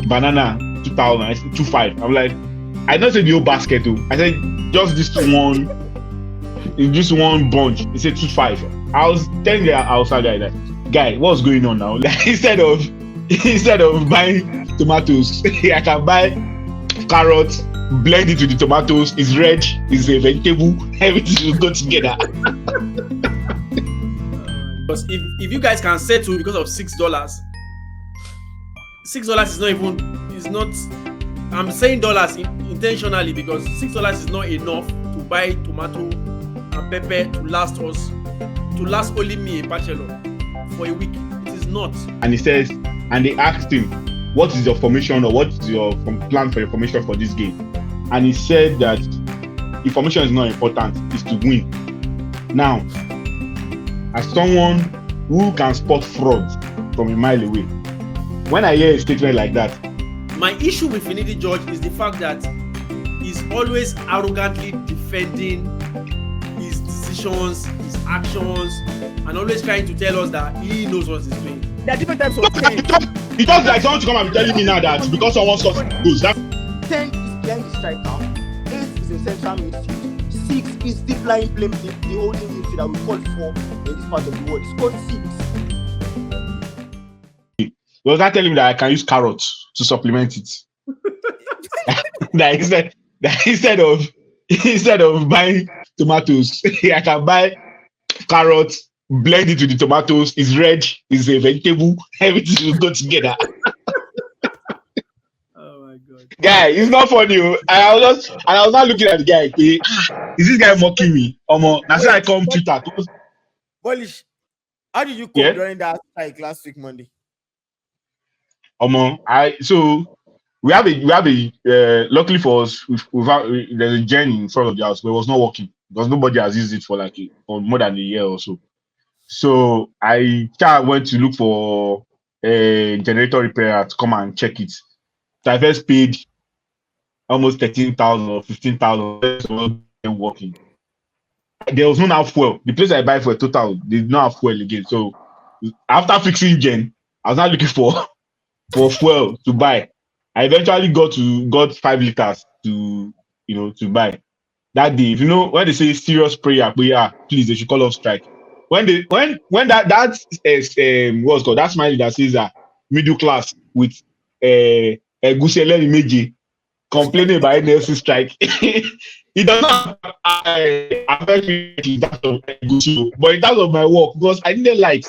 banana 2,000. I said 2,500. I'm like, I don't say the whole basket too. I said just this one, in just one bunch. He said 2,500. I was telling the outside guy that, guy, what's going on now? Like instead of buying tomatoes, I can buy carrots, blend it with the tomatoes. It's red, it's a vegetable, everything will go together. Because if you guys can settle because of $6 is not even, is not, I'm saying dollars intentionally because $6 is not enough to buy tomato and pepper to last only me, a bachelor, for a week. It is not. And he says, and they asked him, what is your formation or what is your plan for your formation for this game? And he said that information is not important, it's to win. Now, as someone who can spot fraud from a mile away, when I hear a statement like that, my issue with Finidi George is the fact that he's always arrogantly defending his decisions, his actions, and always trying to tell us that he knows what he's doing. There are different types of things. He talks like someone to come and be telling me now that because someone scores goals. 10 is behind the striker, 8 is in central midfield, 6 is deep line play, the holding midfield that we call for in this part of the world. He scored 6. He was not telling me that I can use carrots to supplement it. that instead of buying tomatoes, I can buy carrots, blend it with the tomatoes. It's red, it's a vegetable, everything will go together. Oh my god. Guy, it's not funny. I was not looking at the guy. Is this guy mocking me? That's why I come Twitter. Polish, how did you come during that strike last week Monday? So we have a luckily for us, there's a gen in front of the house, but it was not working because nobody has used it for more than a year or so. So I went to look for a generator repairer to come and check it. So I first paid almost 13,000 or 15,000 working. There was no now fuel. The place I buy for a total, they did not have fuel again. So after fixing gen, I was not looking for fuel to buy. I eventually got 5 liters to buy. That day, if you know when they say serious prayer, please they should call off strike. When that what's called that smiley that says middle class with Gusele Imeji complaining about NLC strike, it does not affect me in terms of Gucci, but in terms of my work because I didn't like.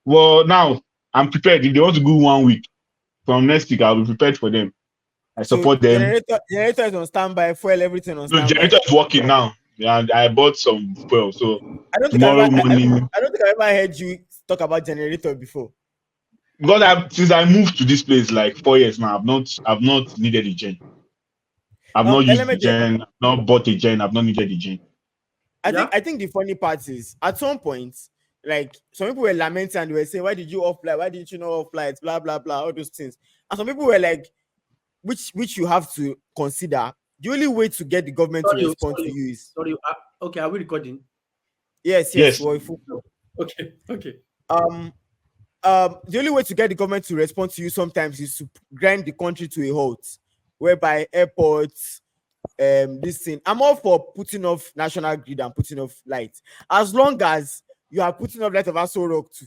Well, now I'm prepared. If they want to go 1 week. From next week, I'll be prepared for them. I support them. Generator is on standby, fuel, everything on standby. The generator is working now. And I bought some fuel. So tomorrow morning. I don't think I ever heard you talk about generator before. Because since I moved to this place like 4 years now, I've not needed a gen. I've not used the gen, I've not bought a gen, I've not needed a gen. I think the funny part is at some point, like some people were lamenting and they were saying, why did you off flight? Why didn't you know off flights? Blah blah blah, all those things. And some people were like, which you have to consider. The only way to get the government to respond to you is okay. Are we recording? Yes. Okay. The only way to get the government to respond to you sometimes is to grind the country to a halt, whereby airports, this thing. I'm all for putting off national grid and putting off lights, as long as you are putting off light of Aso Rock too,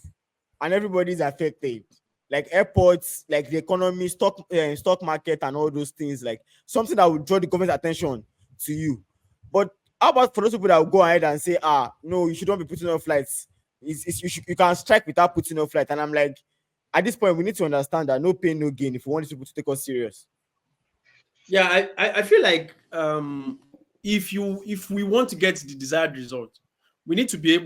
and everybody's affected. Like airports, like the economy, stock market, and all those things, like something that will draw the government's attention to you. But how about for those people that will go ahead and say, no, you shouldn't be putting off lights. You can strike without putting off light. And I'm like, at this point, we need to understand that no pain, no gain if we want people to take us serious. Yeah, I feel like if we want to get the desired result, we need to be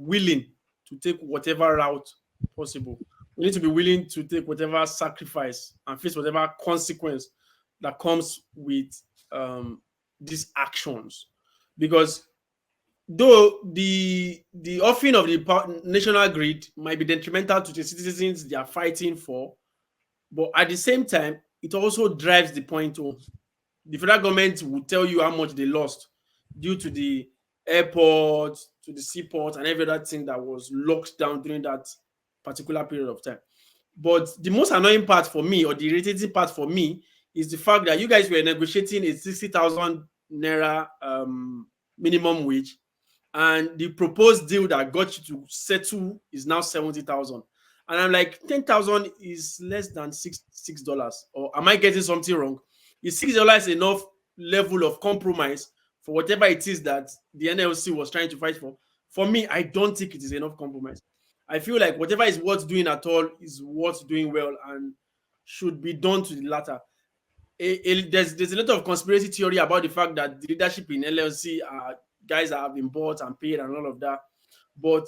willing to take whatever route possible. We need to be willing to take whatever sacrifice and face whatever consequence that comes with these actions. Because though the offering of the national grid might be detrimental to the citizens they are fighting for, but at the same time, it also drives the point home. The federal government will tell you how much they lost due to the airport, to the seaport, and every other thing that was locked down during that particular period of time. But the most annoying part for me, or the irritating part for me, is the fact that you guys were negotiating a 60,000 naira minimum wage, and the proposed deal that got you to settle is now 70,000. And I'm like, 10,000 is less than $6. Or am I getting something wrong? Is $6 enough level of compromise for whatever it is that the NLC was trying to fight for? For me, I don't think it is enough compromise. I feel like whatever is worth doing at all is worth doing well and should be done to the latter. There's a lot of conspiracy theory about the fact that the leadership in LLC are guys that have been bought and paid and all of that. But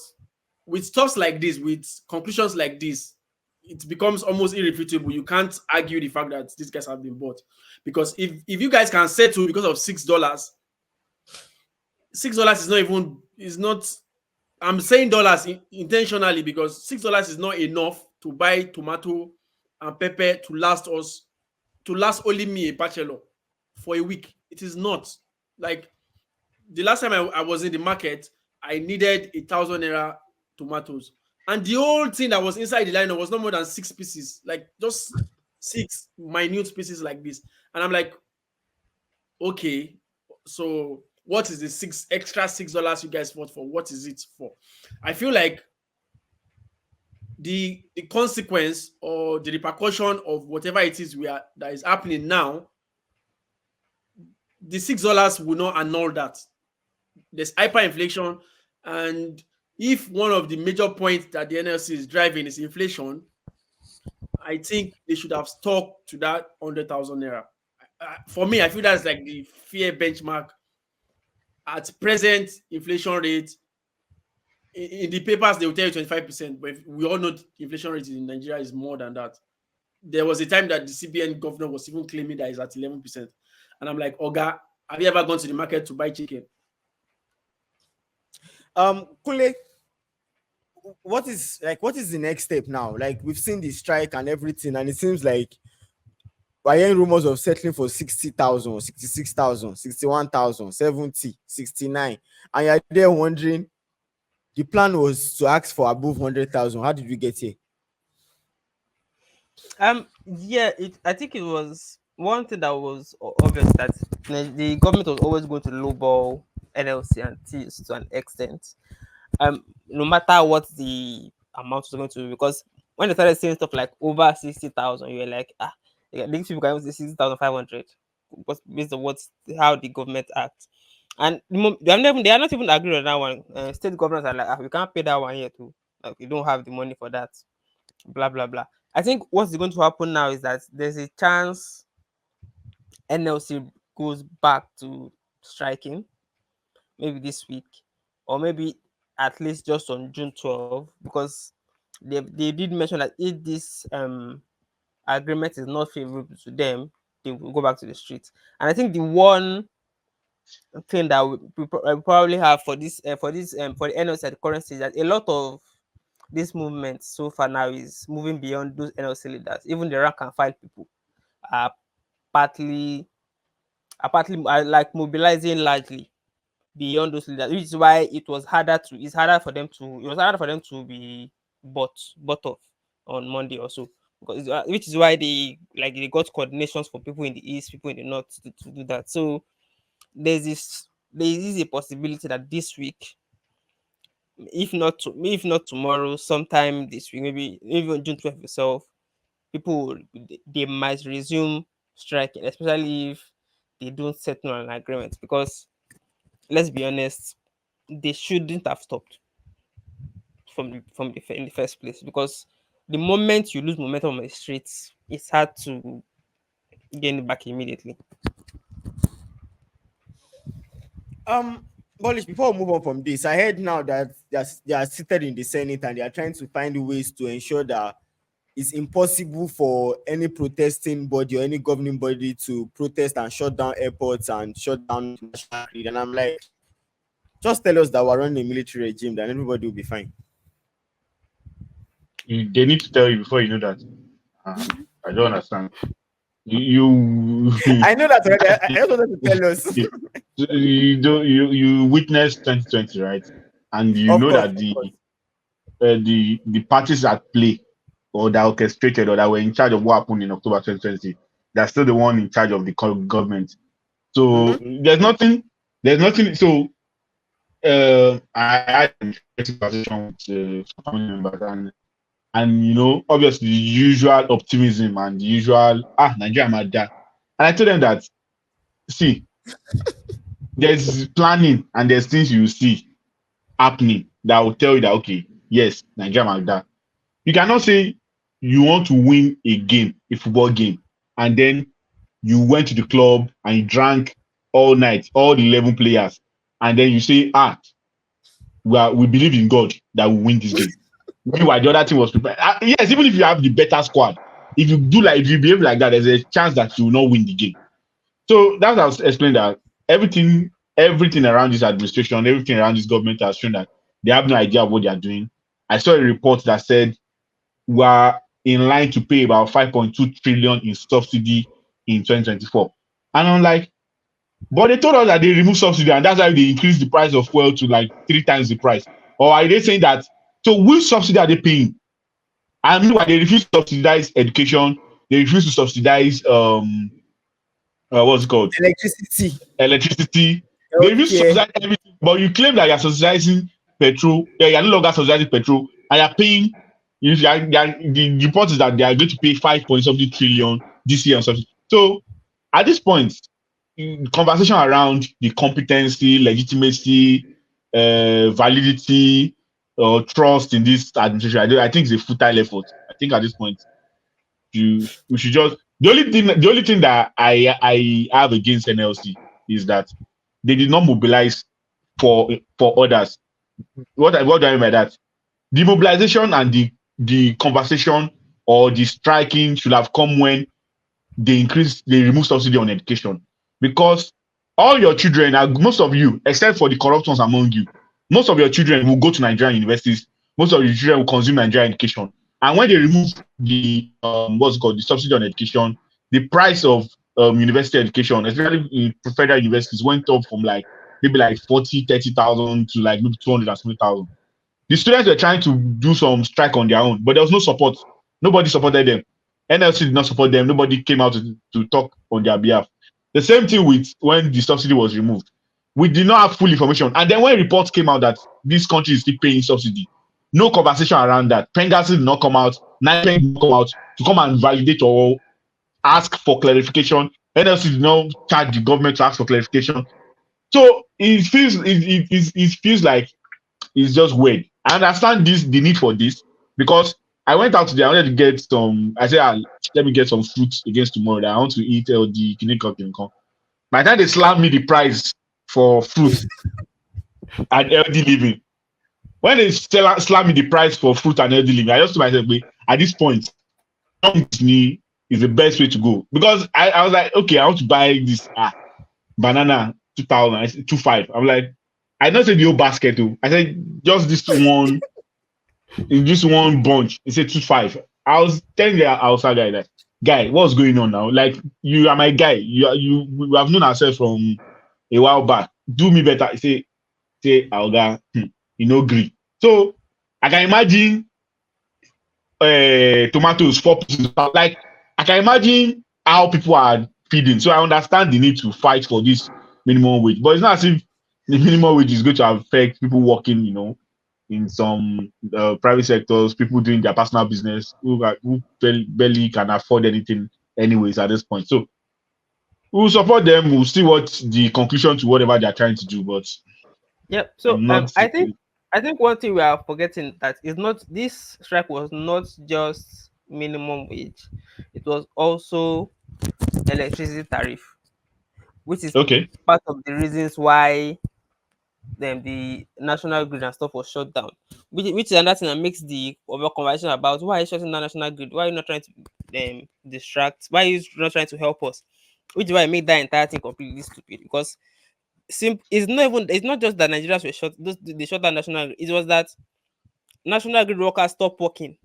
with stuff like this, with conclusions like this, it becomes almost irrefutable. You can't argue the fact that these guys have been bought. Because if you guys can settle because of $6, $6 is not, I'm saying dollars intentionally because $6 is not enough to buy tomato and pepper to last only me, a bachelor, for a week. It is not. Like, the last time I was in the market, I needed 1,000 naira tomatoes. And the whole thing that was inside the line was not more than 6 pieces, like just 6 minute pieces like this. And I'm like, okay, so what is the extra $6 you guys fought for? What is it for? I feel like the consequence or the repercussion of whatever it is that is happening now, the $6 will not annul that. There's hyperinflation, and if one of the major points that the NLC is driving is inflation, I think they should have stuck to that 100,000 naira. For me, I feel that's like the fair benchmark at present inflation rate. In the papers, they will tell you 25%, but we all know the inflation rate in Nigeria is more than that. There was a time that the CBN governor was even claiming that it's at 11%. And I'm like, Oga, have you ever gone to the market to buy chicken? Kule, what is the next step now? Like, we've seen the strike and everything, and it seems like we're hearing rumors of settling for 60,000, 66,000, 61,000, 70, 69, and you're there wondering, the plan was to ask for above 100,000. How did we get here? Yeah, I think it was one thing that was obvious, that the government was always going to lowball NLC and TS to an extent. No matter what the amount was going to be, because when they started saying stuff like over 60,000, you were like, these people can say 60,500, based on how the government acts. And they are not even agreed on that one. State governments are like, we can't pay that one here too. Like, we don't have the money for that. Blah blah blah. I think what's going to happen now is that there's a chance NLC goes back to striking, maybe this week, or maybe at least just on June 12, because they did mention that if this agreement is not favorable to them, they will go back to the streets. And I think the one thing that we probably have for the NLC at the current stage, that a lot of this movement so far now is moving beyond those NLC leaders. Even the rank and file people are partly like mobilizing largely beyond those leaders, which is why it was harder for them to be bought off on Monday or so. Because which is why they got coordinations for people in the east, people in the north to do that. So there is a possibility that this week, if not tomorrow, sometime this week, maybe even June 12th itself, they might resume striking, especially if they don't settle on an agreement. Because let's be honest, they shouldn't have stopped in the first place, because the moment you lose momentum on the streets, it's hard to gain it back immediately. Polish, before we move on from this, I heard now that they are seated in the Senate and they are trying to find ways to ensure that it's impossible for any protesting body or any governing body to protest and shut down airports and shut down national grid. And I'm like, just tell us that we're running a military regime, then everybody will be fine. They need to tell you before you know that. I don't understand. You I know that already. I just wanted to tell us. you witnessed 2020, right? And you Of know course, that the parties at play or that orchestrated or that were in charge of what happened in October 2020. They're still the one in charge of the government. So there's nothing. So I had a conversation with some family members, and obviously the usual optimism and the usual Nigeria might die. And I told them that, see, there's planning and there's things you see happening that will tell you that, okay, yes, Nigeria might die. You cannot say you want to win a game, a football game, and then you went to the club and you drank all night, all the 11 players, and then you say, we believe in God that we win this game. Meanwhile, the other team was prepared. Yes, even if you have the better squad, if you behave like that, there's a chance that you will not win the game. So that's how I explained that everything around this administration, everything around this government has shown that they have no idea of what they are doing. I saw a report that said we are in line to pay about 5.2 trillion in subsidy in 2024. And I'm like, but they told us that they remove subsidy and that's why they increase the price of fuel to like 3 times the price. Or are they saying that, so which subsidy are they paying? And meanwhile, they refuse to subsidize education, they refuse to subsidize what's it called? Electricity. They refuse to subsidize everything, but you claim that you're subsidizing petrol, you're no longer subsidizing petrol, and you're paying. The report is that they are going to pay 5.something trillion this year or something. So at this point, conversation around the competency, legitimacy, validity, or trust in this administration, I think it's a futile effort. I think at this point, we should just. The only thing that I have against NLC is that they did not mobilize for others. What do I mean by that? The mobilization and the conversation or the striking should have come when they remove subsidy on education, because all your children, most of you, except for the corrupt ones among you, most of your children will go to Nigerian universities. Most of your children will consume Nigerian education. And when they remove the the subsidy on education, the price of university education, especially in federal universities, went up from maybe 40,000-30,000 to maybe 200,000. The students were trying to do some strike on their own, but there was no support. Nobody supported them. NLC did not support them. Nobody came out to talk on their behalf. The same thing with when the subsidy was removed. We did not have full information. And then when reports came out that this country is still paying subsidy, no conversation around that. Pengassi did not come out. NIPEC did not come out to come and validate or ask for clarification. NLC did not charge the government to ask for clarification. So it feels like it's just weird. I understand the need for this, because I went out today. I wanted to get some. I said, let me get some fruits against tomorrow. That I want to eat the Kinecon. By the time they slammed me the price for fruit and healthy living, when they slam me the price for fruit and healthy living, I just told myself, at this point, me is the best way to go, because I was like, okay, I want to buy this banana 2,000, I said 2,500. I'm like, I don't say the whole basket too. I said just this one, in this one bunch. He said 2,500. I was telling the outside guy that, guy, what's going on now? Like, you are my guy. We have known ourselves from a while back. Do me better. He say Alga, agree. So I can imagine tomatoes 4%. Like, I can imagine how people are feeding. So I understand the need to fight for this minimum wage, but it's not as if the minimum wage is going to affect people working, in some private sectors, people doing their personal business who barely can afford anything anyways at this point. So we'll support them. We'll see what the conclusion to whatever they're trying to do. But so I think one thing we are forgetting that is not this strike was not just minimum wage, it was also electricity tariff, which is part of the reasons why the national grid and stuff was shut down, which is another thing that makes the overall conversation about why are you shutting down national grid, why are you not trying to distract, why are you not trying to help us, which is why I made that entire thing completely stupid, because it's not just that Nigerians were they shut down national grid, it was that national grid workers stopped working.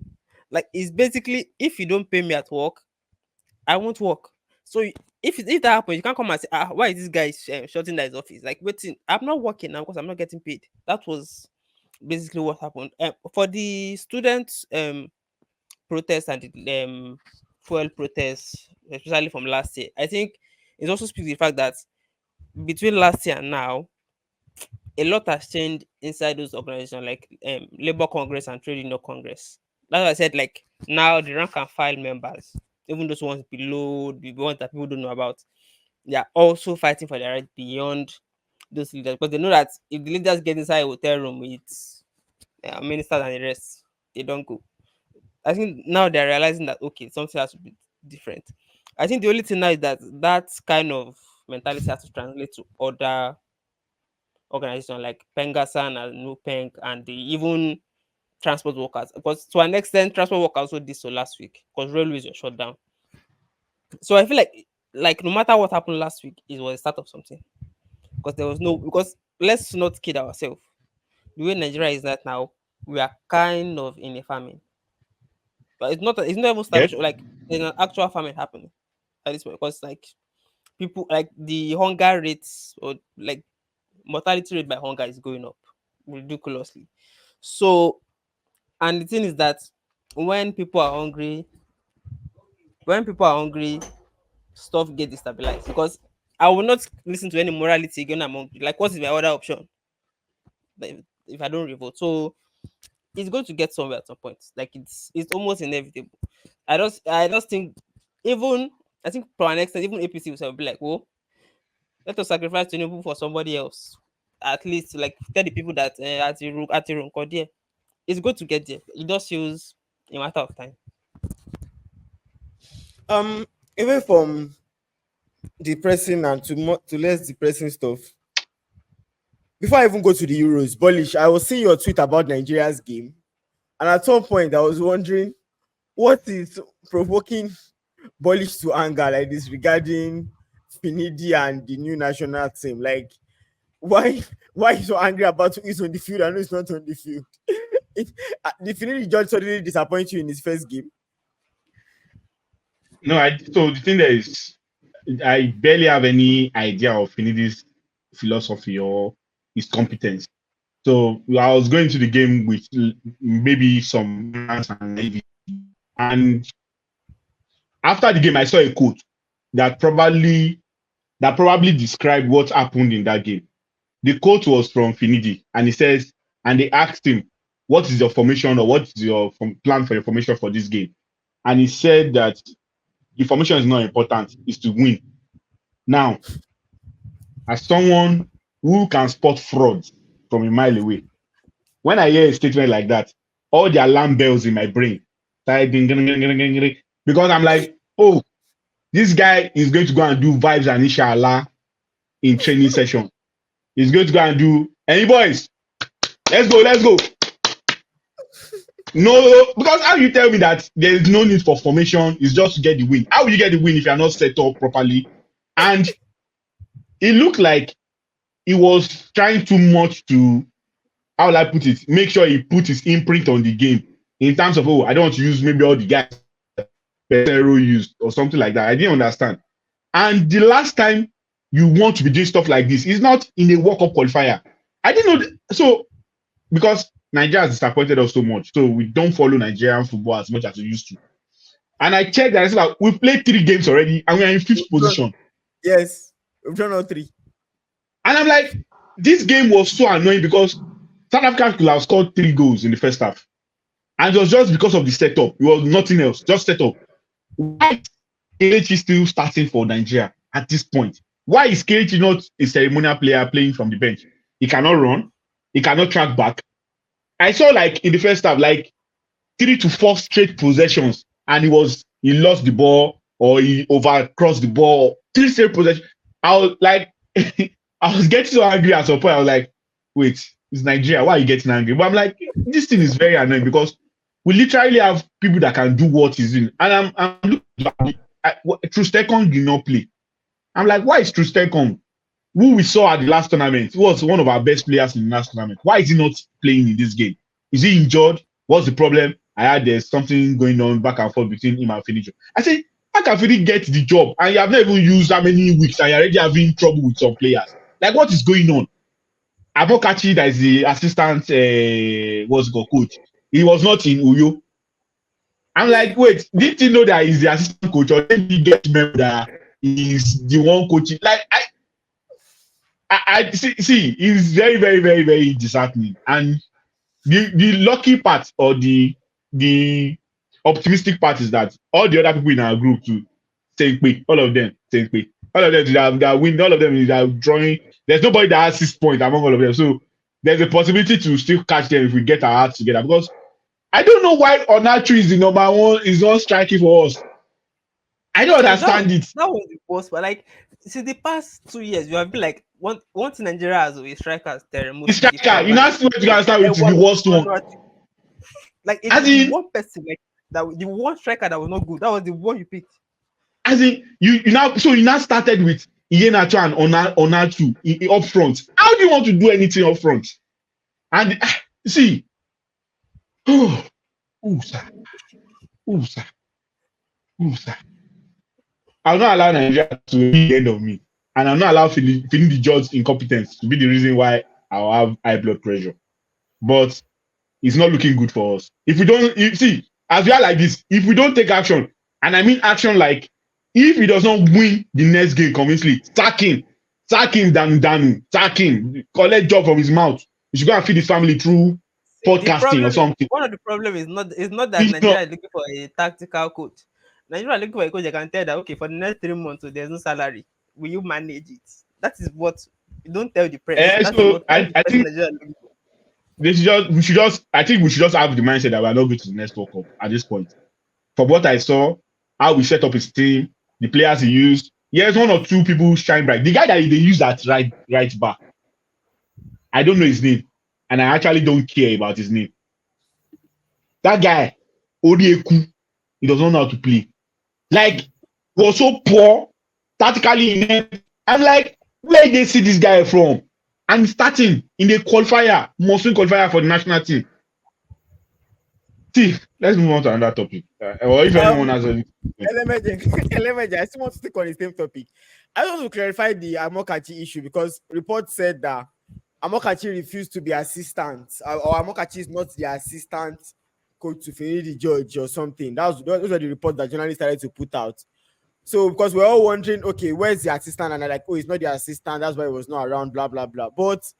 Like, it's basically, if you don't pay me at work, I won't work. So if that happens, you can't come and say, why is this guy shutting down his office? Like, waiting, I'm not working now because I'm not getting paid. That was basically what happened. For the students protests and the fuel protests, especially from last year, I think it also speaks to the fact that between last year and now, a lot has changed inside those organizations like Labor Congress and Trade Union Congress. That's why I said like now the rank and file members, even those ones below, the ones that people don't know about, they are also fighting for their right beyond those leaders because they know that if the leaders get inside a hotel room with ministers and the rest, they don't go. I think now they're realizing that okay, something has to be different. I think the only thing now is that that kind of mentality has to translate to other organizations like Pengasan and Nupeng and the even transport workers. Because to an extent, transport workers also did so last week because railways were shut down. So I feel like no matter what happened last week, it was the start of something. Because there was no because let's not kid ourselves. The way Nigeria is right now, we are kind of in a famine. But it's not even Yes. starvation, like there's an actual famine happening at this point because like people like the hunger rates or like mortality rate by hunger is going up ridiculously. So, and the thing is that when people are hungry, when people are hungry, stuff get destabilized because I will not listen to any morality again. I'm hungry. Like, what is my other option? Like, if I don't revolt, so it's going to get somewhere at some point. Like it's almost inevitable. I just think even I think for an extent even APC will be like, well, let us sacrifice Tinubu for somebody else. At least like tell the people that at the room there. It's good to get there. It just feels a matter of time. Even from depressing and to less depressing stuff. Before I even go to the Euros, Bullish, I was seeing your tweet about Nigeria's game, and at some point I was wondering what is provoking Bullish to anger like this regarding Finidi and the new national team. Like, why you so angry about who is on the field and who is not on the field? Did Finidi George suddenly disappoint you in his first game? No, so the thing there is, I barely have any idea of Finidi's philosophy or his competence. So I was going to the game with maybe some ignorance and naivety. And after the game, I saw a quote that probably described what happened in that game. The quote was from Finidi, and he says, and they asked him, "What is your formation or what is your plan for your formation for this game?" And he said that the formation is not important; it's to win. Now, as someone who can spot fraud from a mile away, when I hear a statement like that, all the alarm bells in my brain start ding, ding, ding, ding, ding, ding, because I'm like, oh, this guy is going to go and do vibes and inshallah in training session. He's going to go and do, hey boys, let's go. No, because how you tell me that there is no need for formation, is just to get the win. How will you get the win if you are not set up properly? And it looked like he was trying too much to, how will I put it, make sure he put his imprint on the game in terms of, oh, I don't want to use maybe all the guys Pedro used or something like that. I didn't understand. And the last time you want to be doing stuff like this is not in a World Cup qualifier. I didn't know. So, because Nigeria has disappointed us so much, so we don't follow Nigerian football as much as we used to. And I checked that I said, like, we played 3 games already and we are in 5th position. Yes, we've done all 3. And I'm like, this game was so annoying because South Africa could have scored 3 goals in the first half. And it was just because of the setup. It was nothing else, just setup. Why is Kelechi still starting for Nigeria at this point? Why is Kelechi not a ceremonial player playing from the bench? He cannot run. He cannot track back. I saw like in the first half, like 3 to 4 straight possessions, and he lost the ball or he overcrossed the ball. 3 straight possessions. I was like, I was getting so angry at some point. I was like, wait, it's Nigeria. Why are you getting angry? But I'm like, this thing is very annoying because we literally have people that can do what he's doing. And I'm looking at Trustekong did not play. I'm like, why is Trustekong, who we saw at the last tournament, who was one of our best players in the last tournament, why is he not playing in this game? Is he injured? What's the problem? I heard there's something going on back and forth between him and Finidi. I said, how can Finidi get the job? And you have not even used that many weeks and you're already having trouble with some players. Like, what is going on? Abokachi, that is the assistant, coach. He was not in Uyo. I'm like, wait, didn't you know that he's the assistant coach, or did he get remember that he's the one coaching? Like I see, it's very, very, very, very disheartening. And the lucky part or the optimistic part is that all the other people in our group too, same pay, all of them, same pay. All of them that win, all of them are drawing. There's nobody that has 6 points among all of them. So there's a possibility to still catch them if we get our hearts together. Because I don't know why Onachu is the number one, is not striking for us. I don't understand it. That was the worst, but like, see, the past 2 years, you have been like, one thing Nigeria has with strikers, they're The striker, you know, what you can start with the worst one. Like, it's the one person, like, that the one striker that was not good, that was the one you picked. As in, you now started with Iheanacho and Onachu up front. How do you want to do anything up front? And see, sir. I'll not allow Nigeria to be the end of me, and I'll not allow Finidi George incompetence to be the reason why I'll have high blood pressure. But it's not looking good for us. If we don't, see, as we are like this, if we don't take action, and I mean action like, if he does not win the next game convincingly, sack him, Danu, sack him, collect job from his mouth. He should go and feed his family through podcasting or something. One of the problems is not that Nigeria is looking for a tactical coach. Nigeria is looking for a coach that can tell that, okay, for the next 3 months, so there's no salary. Will you manage it? That is what you don't tell the press. So I think we should just have the mindset that we are not going to the next World Cup at this point. From what I saw, how we set up his team, the players he used, yes, 1 or 2 people shine bright. The guy that they used at right back, I don't know his name, and I actually don't care about his name. That guy, Odieku, he does not know how to play. Like, he was so poor, tactically. I'm like, where did they see this guy from? And starting in the qualifier, must-win qualifier for the national team. See, let's move on to another topic. Or if anyone has any. I still want to stick on the same topic. I want to clarify the Amokachi issue, because reports said that Amokachi refused to be assistant, or Amokachi is not the assistant coach to Finidi George or something. Those are the reports that journalists started to put out. So, because we're all wondering, okay, where's the assistant? And they're like, oh, it's not the assistant, that's why he was not around, blah, blah, blah. But,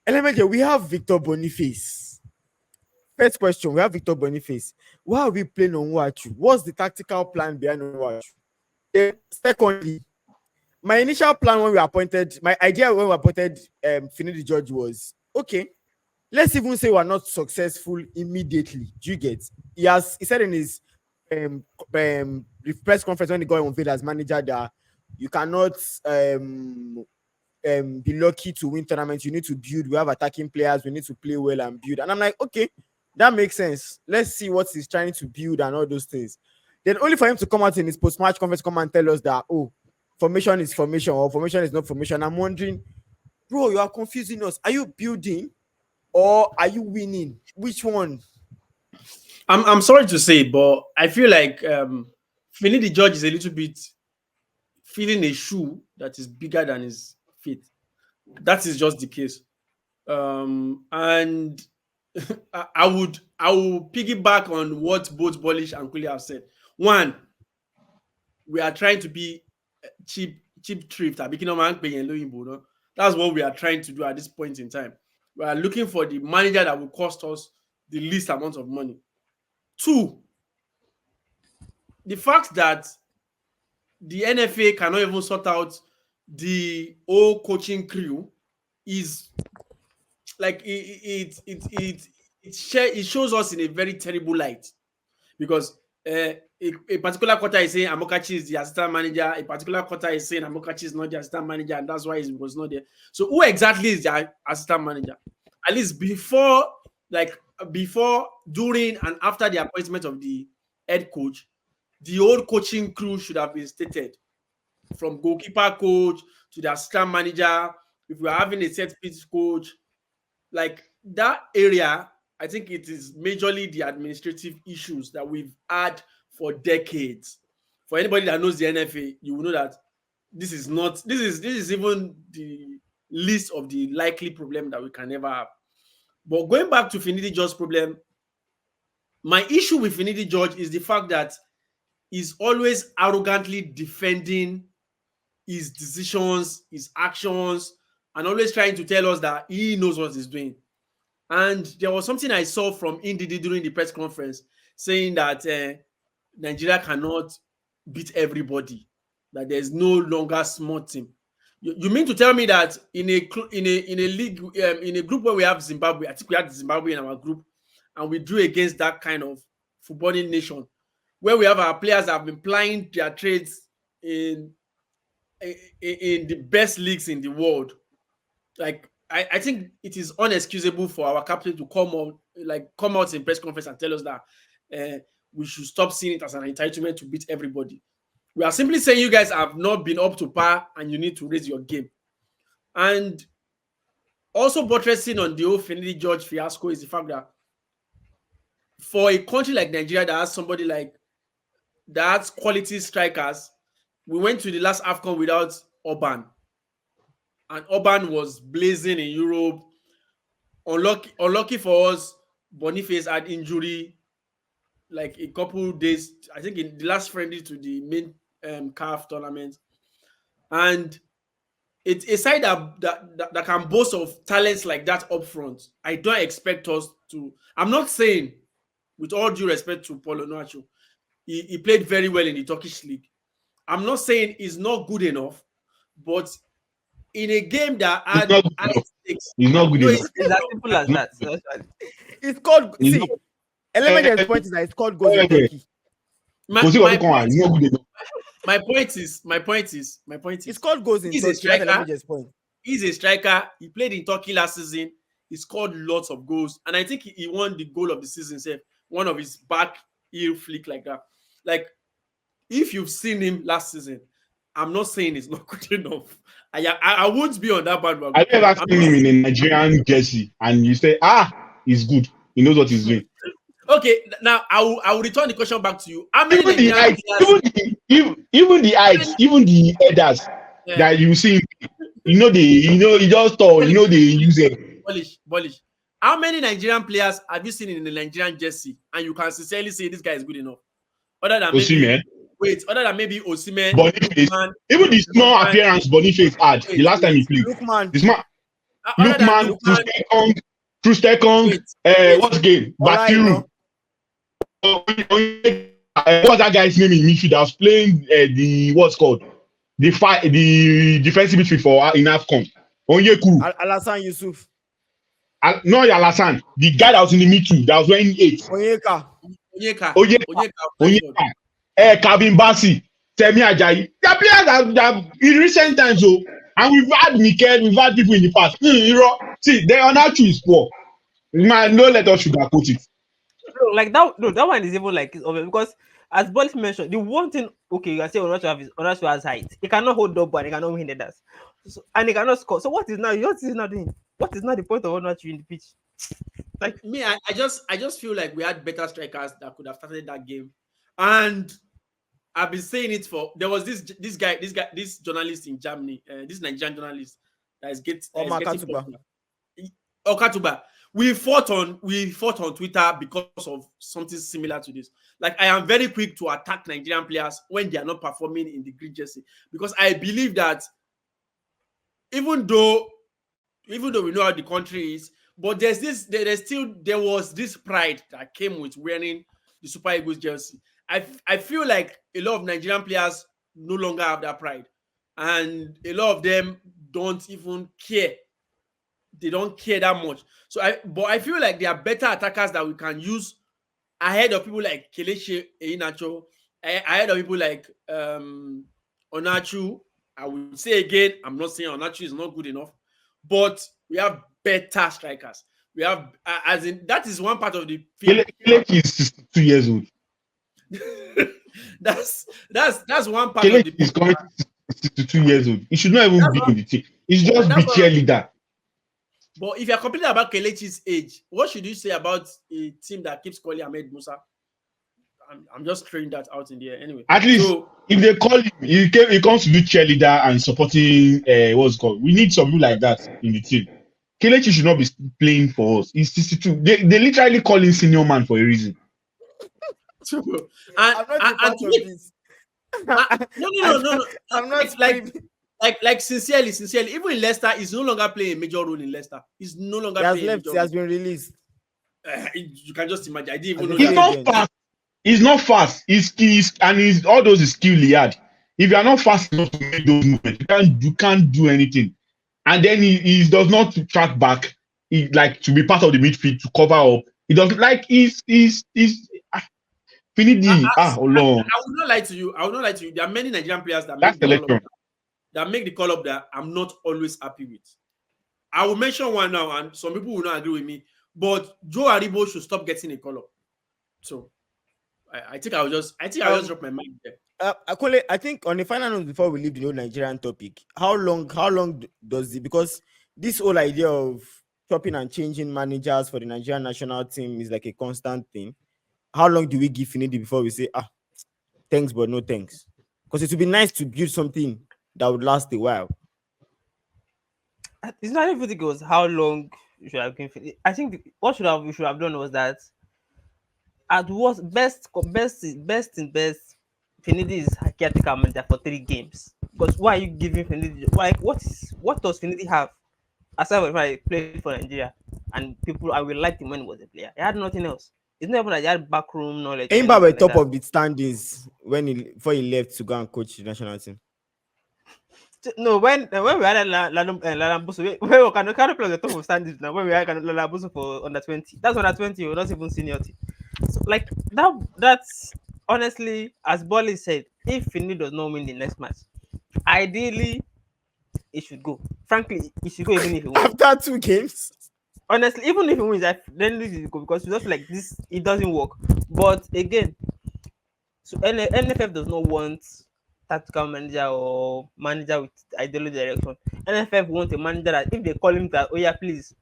LMJ, we have Victor Boniface. First question, we have Victor Boniface. Why are we playing on Onwuachu? What's the tactical plan behind Onwuachu? Secondly, my initial plan when we appointed, my idea when we appointed Finidi George was, okay, let's even say we're not successful immediately. Do you get? He said in his press conference when he got unveiled as manager that you cannot be lucky to win tournaments. You need to build. We have attacking players. We need to play well and build. And I'm like, okay, that makes sense. Let's see what he's trying to build and all those things. Then only for him to come out in his post-match conference, come and tell us that, oh, formation is formation or formation is not formation. I'm wondering, bro, you are confusing us. Are you building or are you winning? Which one? I'm sorry to say, but I feel like Finidi George is a little bit feeling a shoe that is bigger than his feet. That is just the case. And I will piggyback on what both Bolish and Kuli have said. One, we are trying to be cheap thrift. That's what we are trying to do at this point in time. We are looking for the manager that will cost us the least amount of money. Two, the fact that the NFA cannot even sort out the old coaching crew is like it shows us in a very terrible light, because a particular quarter is saying Amokachi is the assistant manager, a particular quarter is saying Amokachi is not the assistant manager, and that's why he was not there. So who exactly is the assistant manager? At least before, during, and after the appointment of the head coach, the old coaching crew should have been stated, from goalkeeper coach to the assistant manager. If we're having a set piece coach, like that area, I think it is majorly the administrative issues that we've had for decades. For anybody that knows the NFA, you will know that this is even the least of the likely problem that we can ever have. But going back to Finidi George's problem, My issue with Finidi George is the fact that he's always arrogantly defending his decisions, his actions, and always trying to tell us that he knows what he's doing. And there was something I saw from Ndidi during the press conference saying that Nigeria cannot beat everybody, that there's no longer small team. You mean to tell me that in a league, in a group where we have Zimbabwe, I think we had Zimbabwe in our group, and we drew against that kind of footballing nation, where we have our players that have been plying their trades in the best leagues in the world. Like, I think it is unexcusable for our captain to come out in press conference and tell us that we should stop seeing it as an entitlement to beat everybody. We are simply saying you guys have not been up to par and you need to raise your game. And also buttressing on the old Finidi George fiasco is the fact that for a country like Nigeria that has somebody like that has quality strikers, we went to the last AFCON without Orban. And Orban was blazing in Europe. Unlucky for us, Boniface had injury like a couple days, I think in the last friendly to the main CAF tournament. And it's a side that can boast of talents like that up front. I don't expect us to. I'm not saying, with all due respect to Paulo Onuachu, he played very well in the Turkish league. I'm not saying he's not good enough, but in a game that had he's not good enough. It's as simple as that. It's called. See, element point is that it's called goals in Turkey. My point is, it's called goals in he's Turkey. A striker. Point. He's a striker. He played in Turkey last season. He scored lots of goals, and I think he won the goal of the season. One of his back heel flick like that. Like, if you've seen him last season, I'm not saying it's not good enough. I won't be on that bandwagon. I've never seen him in a Nigerian jersey, and you say, he's good. He knows what he's doing. Okay, now I will return the question back to you. How many even the heights, even the heights, even the headers that you see, he just tall, they use it. Polish. How many Nigerian players have you seen in the Nigerian jersey, and you can sincerely say this guy is good enough? Other than maybe Osimhen, Boniface, even the small appearance Boniface had the last time he played. Lookman, Trustekong, what's the game? Batiru. What's that guy's name in midfield? I was playing the defensive midfield for in AFCON. Onyekuru. Alassane Yusuf. No, Alassane. The guy that was in the midfield that was wearing 8. Onyeka. Kabin Bassi. Temi Ajayi. The players that in recent times, and we've had Mikel, we've had people in the past. See, they are not too poor. Man, don't let us sugarcoat it. Like that, no, that one is even like because as Bolis mentioned, the one thing, okay, you can say Onuachu has height. He cannot hold up and he cannot win headers. And he cannot score. So what is now doing? What is now the point of Onuachu in the pitch? Like me, I just feel like we had better strikers that could have started that game. And I've been saying it for this journalist in Germany, this Nigerian journalist that is getting Okatuba. We fought on Twitter because of something similar to this. Like, I am very quick to attack Nigerian players when they are not performing in the green jersey, because I believe that even though we know how the country is, but there was this pride that came with wearing the Super Eagles jersey. I feel like a lot of Nigerian players no longer have that pride, and a lot of them don't even care. They don't care that much. But I feel like there are better attackers that we can use ahead of people like Kelechi Iheanacho, ahead of people like Onuachu. I will say again, I'm not saying Onuachu is not good enough, but we have better strikers. We have, as in, that is one part of the field. Kelechi is 62 years old. that's one part Kelechi of the is coming 62 years old. He should not even be in the team. He should just be cheerleader. But if you're complaining about Kelechi's age, what should you say about a team that keeps calling Ahmed Musa? I'm just throwing that out in the air anyway. At least if they call him, he comes to do cheerleader and supporting what's it called. We need some people like that in the team. Kelechi should not be playing for us. He's 62. They literally call him senior man for a reason. So, and, I'm not a and part to of me, this. no. I'm not Like, screaming. like sincerely, even in Leicester, he's no longer playing a major role in Leicester. He's no He longer has playing a left. major He role. has been released. You can just imagine. I didn't As even a know He's free that. not agent. fast. He's not fast. He's all those skill he had. If you are not fast enough to make those movements, you can't do anything. And then he does not track back. He like to be part of the midfield to cover up. He doesn't like Finidi. Oh Lord, I will not lie to you. I will not lie to you. There are many Nigerian players that that make the call up, selection. that I'm not always happy with. I will mention one now, and some people will not agree with me. But Joe Aribo should stop getting a call up. So I think I'll just drop my mind there. Akole, I think on the final note before we leave the whole Nigerian topic, how long does it, because this whole idea of chopping and changing managers for the Nigerian national team is like a constant thing. How long do we give Finidi before we say thanks but no thanks? Because it would be nice to build something that would last a while. It's not even it was how long you should have given. I think what we should have done was that at worst, best, Finidi is caretaker manager for 3 games. Because why are you giving Finidi? Why? What does Finidi have aside from if I played for Nigeria and people I will like him when he was a player? He had nothing else. It's not even like he had backroom knowledge or Aimba were anything like top that. of the standings before he left to go and coach the national team. No, when we had Lalambuso, when we cannot play the top of standings now. When we had Lalambuso for under 20, that's under 20. We're not even seniority. So like that. That's honestly, as Bolly said, if Finidi does not win the next match, ideally, it should go. Frankly, it should go even if he wins. After 2 games. Honestly, even if he wins, then it should go because we just feel like this. It doesn't work. But again, so NFF does not want tactical manager or manager with ideology direction. NFF wants a manager that if they call him that, oh yeah, please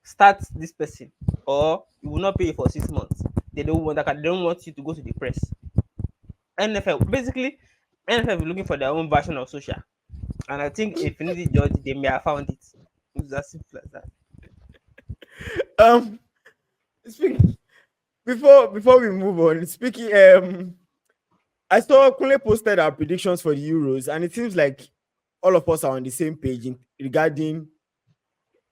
start this person, or you will not pay you for 6 months. They don't want that. They don't want you to go to the press. NFF is looking for their own version of social, and I think if Finidi George, they may have found it. It's as simple as that. Speaking before we move on, I saw Kunle posted our predictions for the Euros, and it seems like all of us are on the same page regarding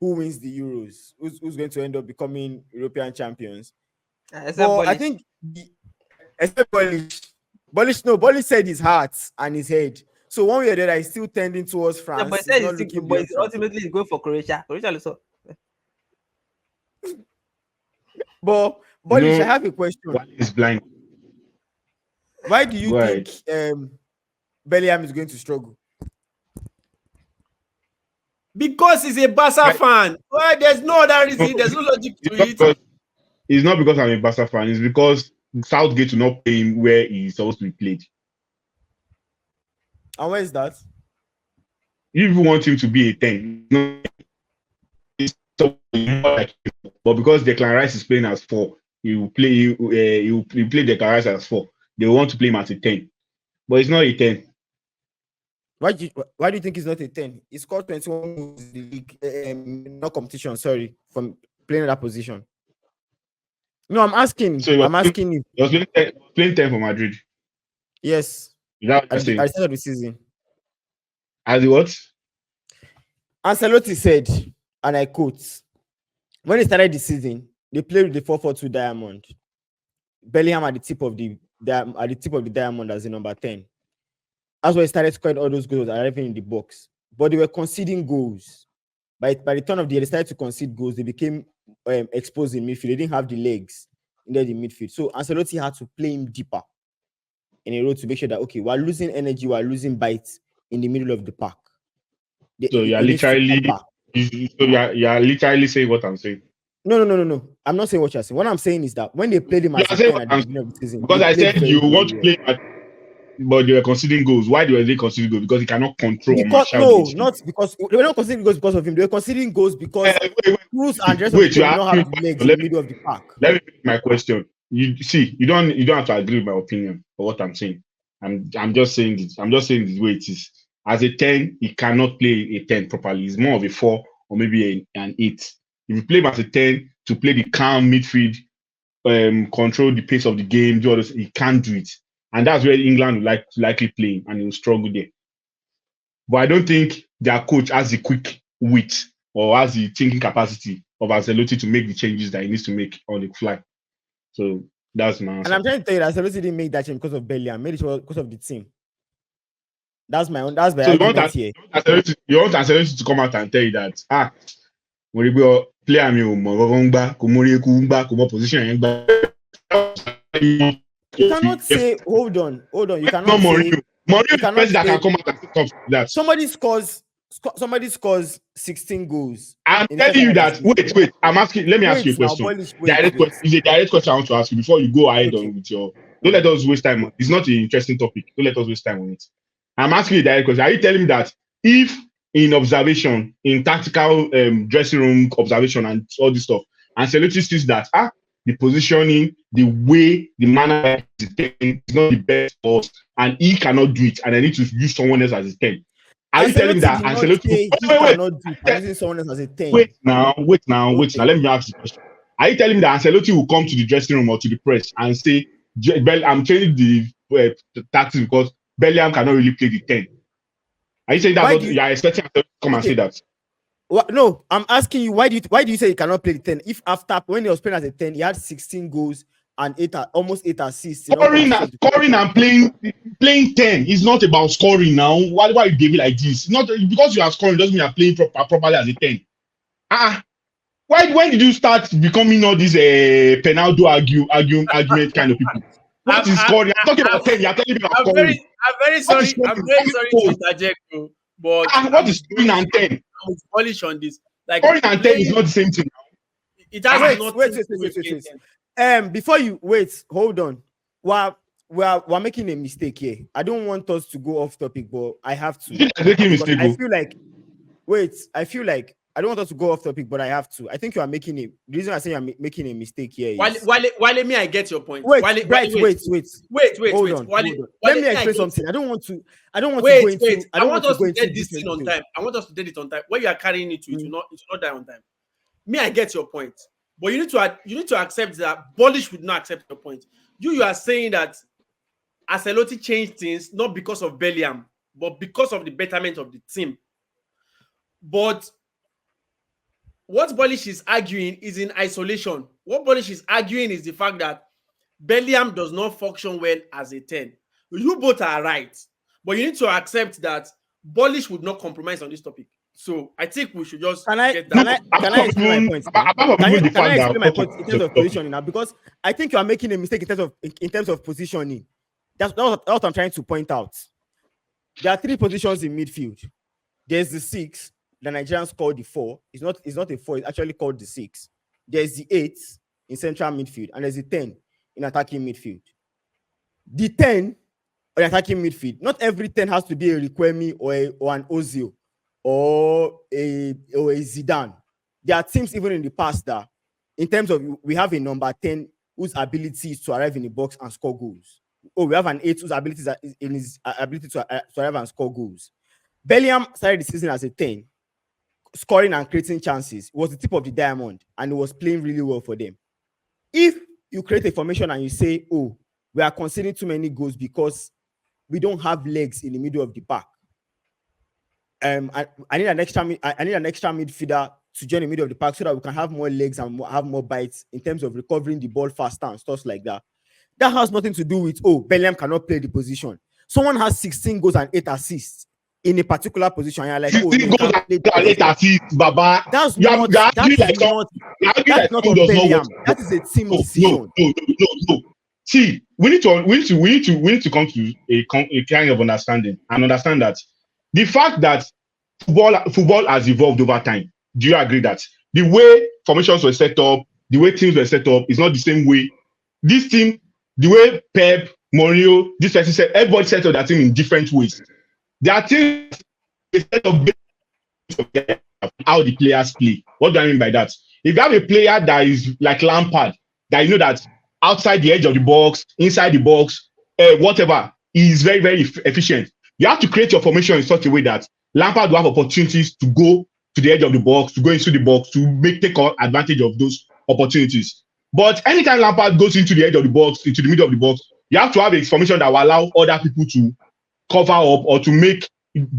who wins the Euros, who's going to end up becoming European champions. But I think except Bollish said his heart and his head. So one way or the other, he's still tending towards France. Yeah, but ultimately he's going for Croatia. Croatia also. But Bollish, I have a question. Why is blind? Why do you Right. think Bellingham is going to struggle? Because he's a Barca fan. Well, there's no other reason. There's no logic to it. It's not because I'm a Barca fan. It's because Southgate will not play him where he's supposed to be played. And where is that? If you want him to be a 10, but because Declan Rice is playing as 4, he will play Declan Rice as 4. They want to play him as a 10, but it's not a 10. Why do you think he's not a 10? He scored 21 goals in the league, not competition. Sorry, from playing that position. No, I'm asking. So I'm asking you. He was playing 10 for Madrid. Yes. Is that what At the start of the season. As the what? Ancelotti said, and I quote, when they started the season, they played with the 4-4-2 diamond. Bellingham at the tip of the diamond as the number 10. That's why he started scoring all those goals arriving in the box. But they were conceding goals. By the turn of the year, they started to concede goals. They became exposed in midfield. They didn't have the legs in the midfield. So Ancelotti had to play him deeper in a row to make sure that, okay, we're losing energy, we're losing bites in the middle of the park. So you're literally saying what I'm saying. No. I'm not saying what you're saying. What I'm saying is that when they played him as a 10 at the beginning of the season, because I said you want to play, but they were conceding goals. Why were they conceding goals? Because he cannot control. Not because they were not conceding goals because of him. They were conceding goals because Cruz and the rest of the team did not have the legs in the middle of the park. Let me finish my question. You don't have to agree with my opinion for what I'm saying. I'm just saying this. I'm just saying this way it is. As a 10, he cannot play a 10 properly. He's more of a 4 or maybe an 8. If you play him as a 10 to play the calm midfield, control the pace of the game, do all this. He can't do it, and that's where England will likely play, and he will struggle there. But I don't think their coach has the quick wit or has the thinking capacity of Ancelotti to make the changes that he needs to make on the fly. So that's my answer. And I'm trying to tell you that Ancelotti didn't make that change because of Bellingham. Made it because of the team. That's my argument here. You want Ancelotti to come out and tell you that player me position. You cannot say hold on. You cannot say Mourinho that can come out and say stuff like that. Somebody scores 16 goals. I'm telling you that. Wait. Let me ask you a question. It's a direct question I want to ask you before you go ahead on with your. Don't let us waste time. It's not an interesting topic. Don't let us waste time on it. I'm asking you a direct question. Are you telling me that if in observation, in tactical dressing room observation and all this stuff, Ancelotti sees that the positioning, the way, the manner is not the best for us, and he cannot do it, and I need to use someone else as a 10. Are you telling me that Ancelotti cannot do it, using someone else as a 10? Wait now. Let me ask you a question. Are you telling me that Ancelotti will come to the dressing room or to the press and say, I'm changing the tactics because Bellingham cannot really play the 10? Are you saying that you are expecting Ancelotti to come and say that? No, I'm asking you, why do you say he cannot play the 10? If after when he was playing as a 10, he had 16 goals and almost 8 assists. Scoring and playing 10 is not about scoring now. Why you give it like this? Not because you are scoring doesn't mean you are playing properly as a 10. When did you start becoming all these penalty argument kind of people? What is scoring? I'm talking about 10. You're telling me about scoring. I'm very sorry to interject, but what is scoring and 10? I'm polish on this. Like scoring and 10 is not the same thing. It has wait. Before you wait, hold on. We're making a mistake here. I don't want us to go off topic, but I have to. Making mistake. I feel like I don't want us to go off topic, but I have to. I think you are making the reason I say you're making a mistake here is Wale, me, I get your point. Wait. Wale, hold on. Let me explain something. I don't want to I want us to get this thing on time. I want us to get it on time. When you are carrying it to it will not die on time. Me, I get your point. But you need to accept that Polish would not accept your point. You are saying that Ancelotti changed things not because of Bellingham, but because of the betterment of the team. But what Polish is arguing is in isolation. What Polish is arguing is the fact that Bellingham does not function well as a 10. You both are right, but you need to accept that Polish would not compromise on this topic. So I think we should just Can I explain my point? Can I explain my point in terms of positioning now? Because I think you are making a mistake in terms of positioning. That's what I'm trying to point out. There are 3 positions in midfield. There's the 6. The Nigerians called the 4. It's not a 4. It's actually called the 6. There's the 8 in central midfield, and there's the 10 in attacking midfield. The 10 in attacking midfield. Not every 10 has to be a Riquelme or an Ozil or a Zidane. There are teams even in the past that, in terms of, we have a number 10 whose ability is to arrive in the box and score goals. We have an 8 whose ability to arrive and score goals. Bellingham started the season as a 10. Scoring and creating chances. It was the tip of the diamond, and it was playing really well for them. If you create a formation and you say, we are conceding too many goals because we don't have legs in the middle of the park. I need an extra midfielder to join the middle of the park so that we can have more legs and have more bites in terms of recovering the ball faster and stuff like that. That has nothing to do with, Bellingham cannot play the position. Someone has 16 goals and 8 assists in a particular position. And you're like, 16 goals and 8 assists, Baba. That's not on Bellingham. That is a team decision. No. See, we need to come to a kind of understanding and understand that the fact that football has evolved over time. Do you agree that the way formations were set up, the way teams were set up, is not the same way? This team, the way Pep, Mourinho, this person said, everybody set up that team in different ways. There are teams set up based on how the players play. What do I mean by that? If you have a player that is like Lampard, that you know that outside the edge of the box, inside the box, whatever, he is very, very efficient. You have to create your formation in such a way that Lampard will have opportunities to go to the edge of the box, to go into the box, to take advantage of those opportunities. But anytime Lampard goes into the edge of the box, into the middle of the box, you have to have a formation that will allow other people to cover up or to make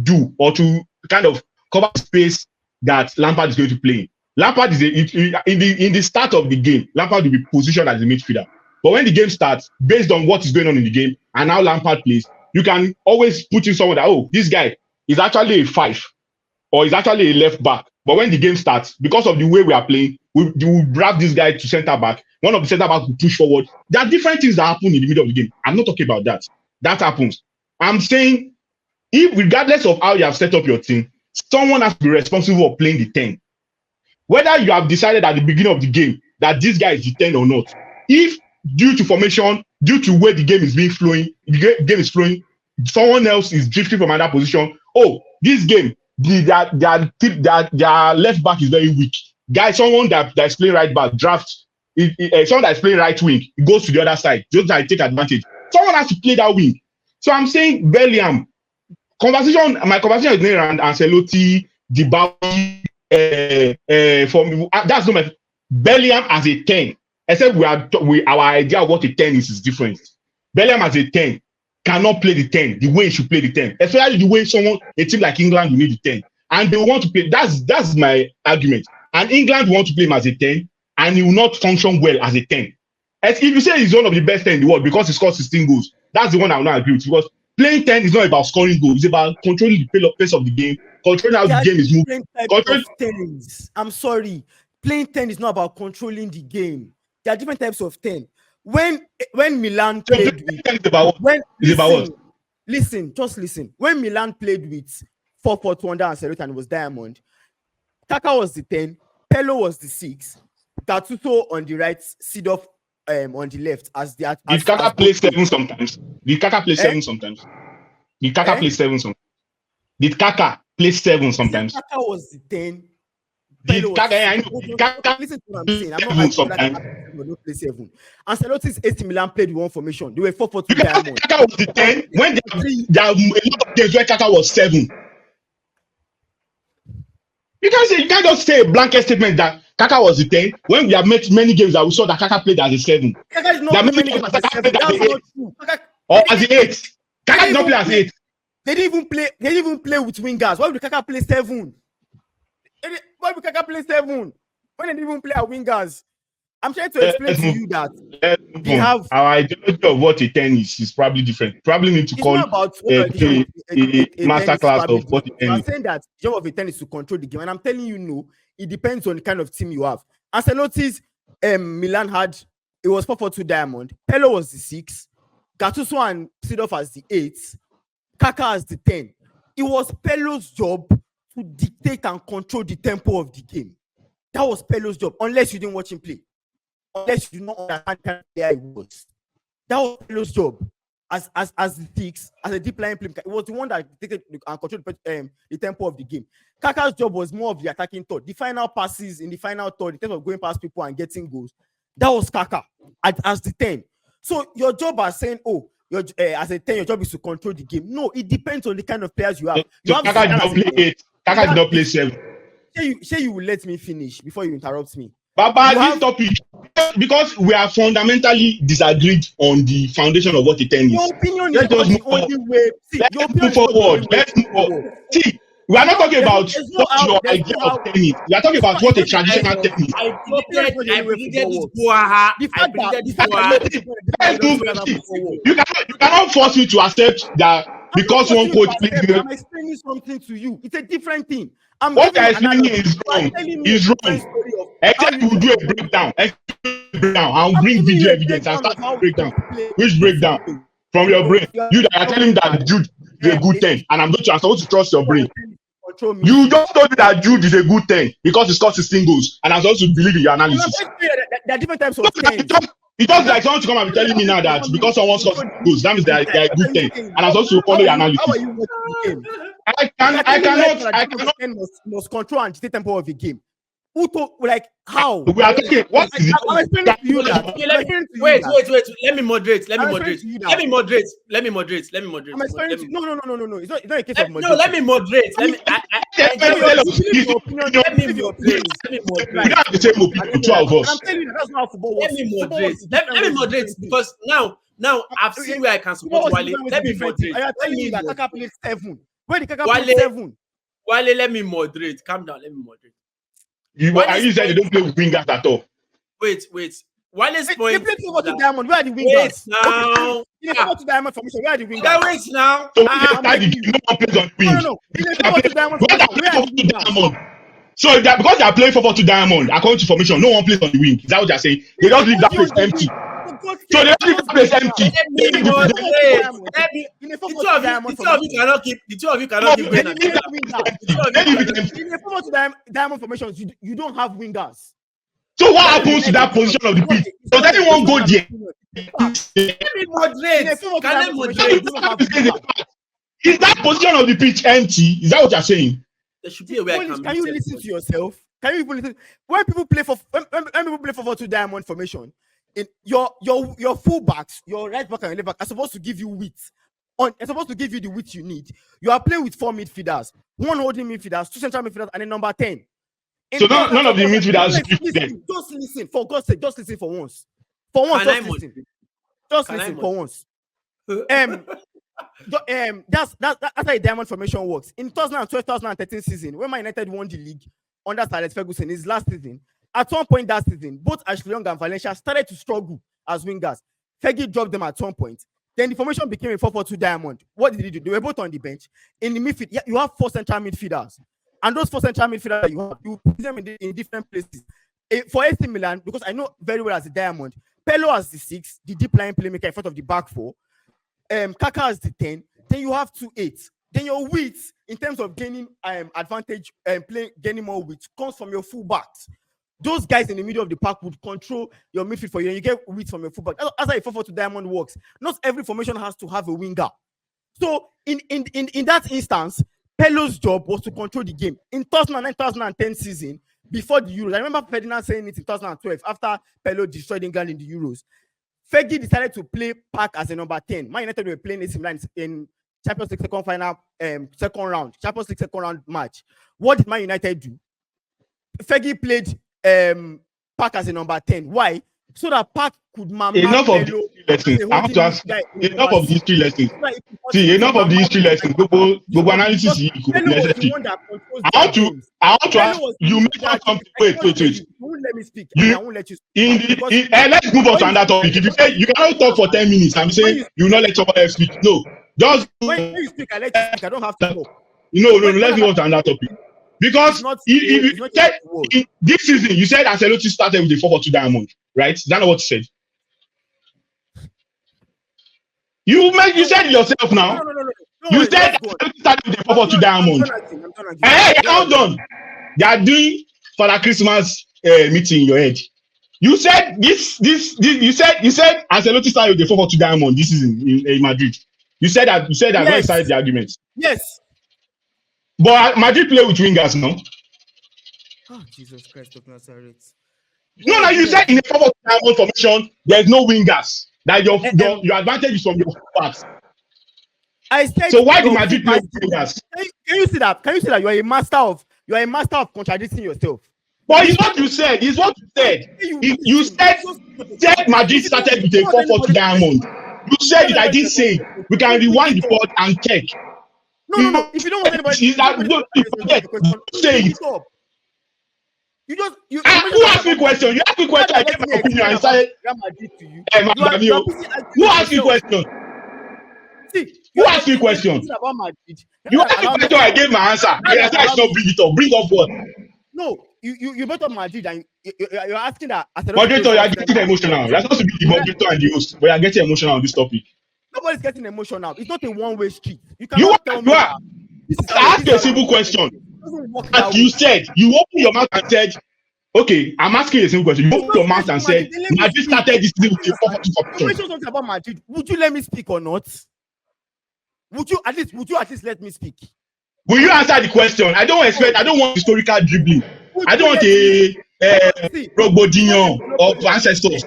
do or to kind of cover space that Lampard is going to play. Lampard is in the start of the game, Lampard will be positioned as a midfielder. But when the game starts, based on what is going on in the game and how Lampard plays, you can always put in someone that, oh, this guy is actually a 5 or is actually a left back. But when the game starts, because of the way we are playing, we grab this guy to centre back. One of the centre backs will push forward. There are different things that happen in the middle of the game. I'm not talking about that. That happens. I'm saying, if regardless of how you have set up your team, someone has to be responsible for playing the 10. Whether you have decided at the beginning of the game that this guy is the 10 or not, if due to formation, due to where the game is being flowing, the game is flowing, someone else is drifting from another position. Oh, this game, their left back is very weak. Guy, someone that is playing right back, someone that is playing right wing, it goes to the other side, just like take advantage. Someone has to play that wing. So I'm saying Bellingham, my conversation is around Ancelotti, Dybala, that's not my Bellingham as a 10. Except our idea of what a 10 is different. Bellingham as a 10 cannot play the 10 the way he should play the 10, especially the way a team like England will need the 10. And they want to play, that's my argument. And England want to play him as a 10, and he will not function well as a 10. As if you say he's one of the best 10 in the world because he scored 16 goals, that's the one I will not agree with. Because playing 10 is not about scoring goals, it's about controlling the pace of the game, controlling how the game is moving. I'm sorry. Playing 10 is not about controlling the game. There are different types of 10. When Milan played with, listen. When Milan played with 4-4-2 under Ancelotti and it was Diamond, Kaka was the 10, Pello was the 6, Gattuso on the right, Seedorf on the left. Did Kaka play 7 sometimes? Did Kaka play 7 sometimes? Did Kaka play 7 sometimes? Did Kaka play 7 sometimes? Kaka was the 10. Listen to what I'm saying. I'm not sometimes. Don't play 7. Ancelotti's AC Milan played with one formation. They were 4-4-2 Diamond. Kaka was the 10 when there are a lot of games where Kaka was 7. You can't just say a blanket statement that Kaka was the 10 when we have met many games that we saw that Kaka played as a 7. Kaka did not play many games as a 7. That's not true. Or as the 8. Kaka did not play as 8. They didn't even play with wingers. Why would Kaka play 7? Why would Kaka play 7? When they didn't even play at wingers? I'm trying to explain to you that they have our ideology of what a 10 is probably different. Probably need to call a masterclass of what a 10 is. I'm saying that the job of a 10 is to control the game, and I'm telling you, no, it depends on the kind of team you have. Ancelotti's Milan it was 4-4-2 Diamond. Pello was the 6, Gattuso and Seedorf as the 8, Kaka as the 10. It was Pello's job to dictate and control the tempo of the game. That was Pello's job, unless you didn't watch him play. Unless you do not understand kind of player he was. That was Pello's job as the 6, as a deep line player. It was the one that dictated and controlled the tempo of the game. Kaka's job was more of the attacking thought. The final passes in the final third, in terms of going past people and getting goals, that was Kaka as the 10. So your job as saying, as a 10, your job is to control the game. No, it depends on the kind of players you have. Kaka did not play 8. Kaka did not play 7. Say you will let me finish before you interrupt me. Baba, this topic, because we are fundamentally disagreed on the foundation of what a 10 is. Your opinion is the only way. Let's move forward. See, we are not talking about what your idea of 10 is. We are talking about what a traditional 10 is. You cannot force me to accept that because one coach plays. I'm explaining something to you. It's a different thing. What I'm explaining is wrong. Is wrong. Except you do a breakdown. I'll bring video evidence and start to break down. Which breakdown? From your brain. You that are telling that Jude is a good 10, and I'm supposed to trust your brain. You just told me that Jude is a good 10 because he scored 16 goals, and I'm supposed to believe in your analysis. There are different types of 10s. It does like someone to come and be telling me now that because someone scores goals, that means they're a good 10, and I'm supposed to follow your analysis. How are you watching the game? I cannot must control and dictate tempo of the game. Who told, like, how? We are talking. What is I'm explaining to you that. Okay, I'm explaining to you wait. that. Let me moderate. Let me I'm moderate. explaining to you Let that. me moderate. Let me moderate. Let me moderate. I'm explaining to you. No. It's not a case of No, moderation. let me moderate. Let me. I Tell enjoy us, your Believe your opinion. Let me Believe your moderate. opinion. Let me we moderate. don't have the same opinion, two of And us. I'm telling you, that's not how football Let works. me Football moderate. works in Let different me ways, moderate different things. because now I've seen where I can support Football works in Wale. different ways, Let me different things. moderate. I am Let telling you me that Kaka moderate. played 7. Where did Kaka Wale, play 7? Wale, let me moderate. Calm down. Let me moderate. And you said they don't play with wingers at all. Wait. Wale's They point. played over to Diamond. Where are the Wait wingers? now. In a over to Diamond formation, where are the wingers? Wait now. So when they I'm start the begging game, you. no one plays on the wing. No. In a over to Diamond When formation, they where are play the 4-4-2 wingers? Diamond. So that because they are playing 4-4-2 Diamond, according to formation, no one plays on the wing. Is that what you're saying? They just leave that place empty. So they just leave that place empty. Let me They moderate. Let me. In a The two of you cannot keep. The two of you cannot keep They going. leave that place empty. They leave it empty. In a former to diamond formations, you don't have wingers. So what happens to that position of the pitch? Does anyone go there? Let me moderate. In a former to Can I diamond formation, moderate? you don't have wingers. Is that position of the pitch empty? Is that what you're saying? There should be a way I Police, can can you listen to yourself? Can you even listen? When people play for when people play for 4-2 diamond formation, in your fullbacks, your right back and your left back are supposed to give you width. Are supposed to give you the width you need. You are playing with 4 midfielders, 1 holding midfielders, 2 central midfielders, and a number 10. So none of the midfielders. Just listen, for God's sake, just listen for once. For once, Can I just listen. moderate? Just Can I listen for once. moderate? That's how a diamond formation works. In 2012-2013 season, when Man United won the league under Sir Alex Ferguson, his last season, at one point that season, both Ashley Young and Valencia started to struggle as wingers. Fergie dropped them at some point. Then the formation became a 4-4-2 diamond. What did he do? They were both on the bench. In the midfield, you have 4 central midfielders. And those 4 central midfielders you put them in different places. For AC Milan, because I know very well as a diamond, Pello as the 6, the deep line playmaker in front of the back 4. Kaka as the 10. Then you have 2-8. Then your width in terms of gaining advantage and gaining more width comes from your fullbacks. Those guys in the middle of the park would control your midfield for you, and you get width from your fullback. That's how a 4-4-2 diamond works. Not every formation has to have a winger. So in that instance, Pello's job was to control the game. In 2009-2010 season, before the Euros, I remember Ferdinand saying it in 2012 after Pello destroyed England in the Euros. Fergie decided to play Park as a number 10. Man United were playing AC Milan in Champions League second round match. What did Man United do? Fergie played Park as a number 10. Why? So that Park could Enough of the history lessons. I have to ask. Enough of the history lessons. See, enough of the history lessons. Go analysis. I want to ask. You make something. Wait. You won't let me speak. I won't let you speak. Let's move on to another topic. If you say you cannot talk for 10 minutes, I'm saying you will not let someone else speak. No, just when you speak, I let you speak. I don't have to talk. No. Let's move on to another topic. Because if you said this season, you said Ancelotti started with a 4-4-2 diamond, right? Is that not what you said? You said it yourself now. No, you said Ancelotti started with a 4-4-2 diamond. Hey, hold on. They are doing for the Christmas meeting in your head. You said this. You said Ancelotti started with a 4-4-2 diamond this season in Madrid. You said that yes. when you started the argument. Yes. But Madrid play with wingers, no? Oh, Jesus Christ of Nazareth. No, you said in a 4-4-2 diamond formation, there's no wingers. That your advantage is from your backs. I said. So why do Madrid play with wingers? Can you see that? You are a master of contradicting yourself. But it's what you said. You said Madrid started with a 4-4-2 diamond. You said it. I didn't say it. We can rewind the board and check. No. If you don't want anybody, say it. Who asked me question? You asked me question. I gave my opinion. I started. Who asked you question? Who asked you question? You asked me question. I gave my answer. I said I should not bring it up. Bring up what? No, you brought up Madrid and you're asking that. Moderator, you are getting emotional. You're supposed to be the moderator and the host, but you are getting emotional on this topic. Nobody's getting emotional. It's not a one-way street. You are. I asked a simple question. As you said, you opened your mouth and said, okay, I'm asking a simple question. You opened your mouth and said, Madrid started this thing with a 4-4-2 formation. Something about Madrid. Would you let me speak or not? Would you at least let me speak? Will you answer the question? I don't want historical dribbling. I don't want a Rogbodinho of ancestors.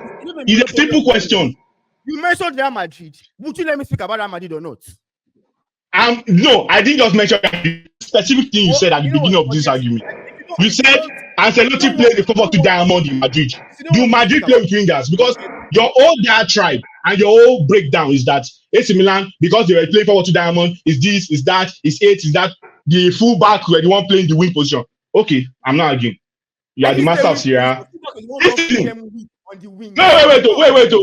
It's a simple question. You mentioned Real Madrid. Would you let me speak about Real Madrid or not? No, I didn't just mention the specific thing you said at the beginning of this argument. You said Ancelotti played the 4-4-2 diamond in Madrid. Do Madrid play with wingers? Because your whole diatribe and your whole breakdown is that AC Milan, because they were playing 4-4-2 diamond, is this, is that, is 8, is that. The fullback were the one playing the wing position. Okay, I'm not arguing. You are the master of Syria. No,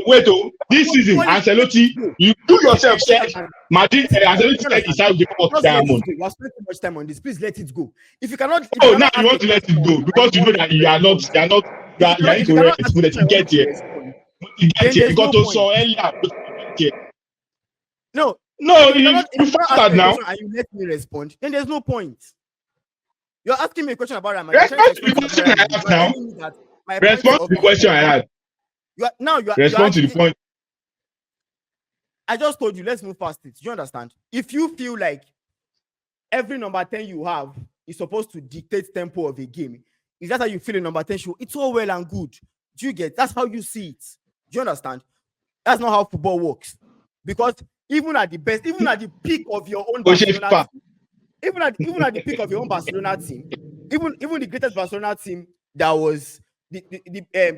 wait. This season, Ancelotti, you yourself said Madrid, Ancelotti said he started the 4-4-2 diamond. We are spending too much time on this. Please let it go. If you cannot, Now you want to let it go because you know that you are incorrect. You get here. You got to saw earlier. No, you faster now. And you let me respond. Then there's no point. You're asking me a question about Ramadan. Respond to the question I asked now. Respond to the question I had. Respond to the point. I just told you, let's move past it. Do you understand? If you feel like every number 10 you have is supposed to dictate tempo of a game, is that how you feel in number 10 show? It's all well and good. Do you get? That's how you see it. Do you understand? That's not how football works. Because even at the best, even at the peak of your own Barcelona team, even at the peak of your own Barcelona team, even the greatest Barcelona team that was the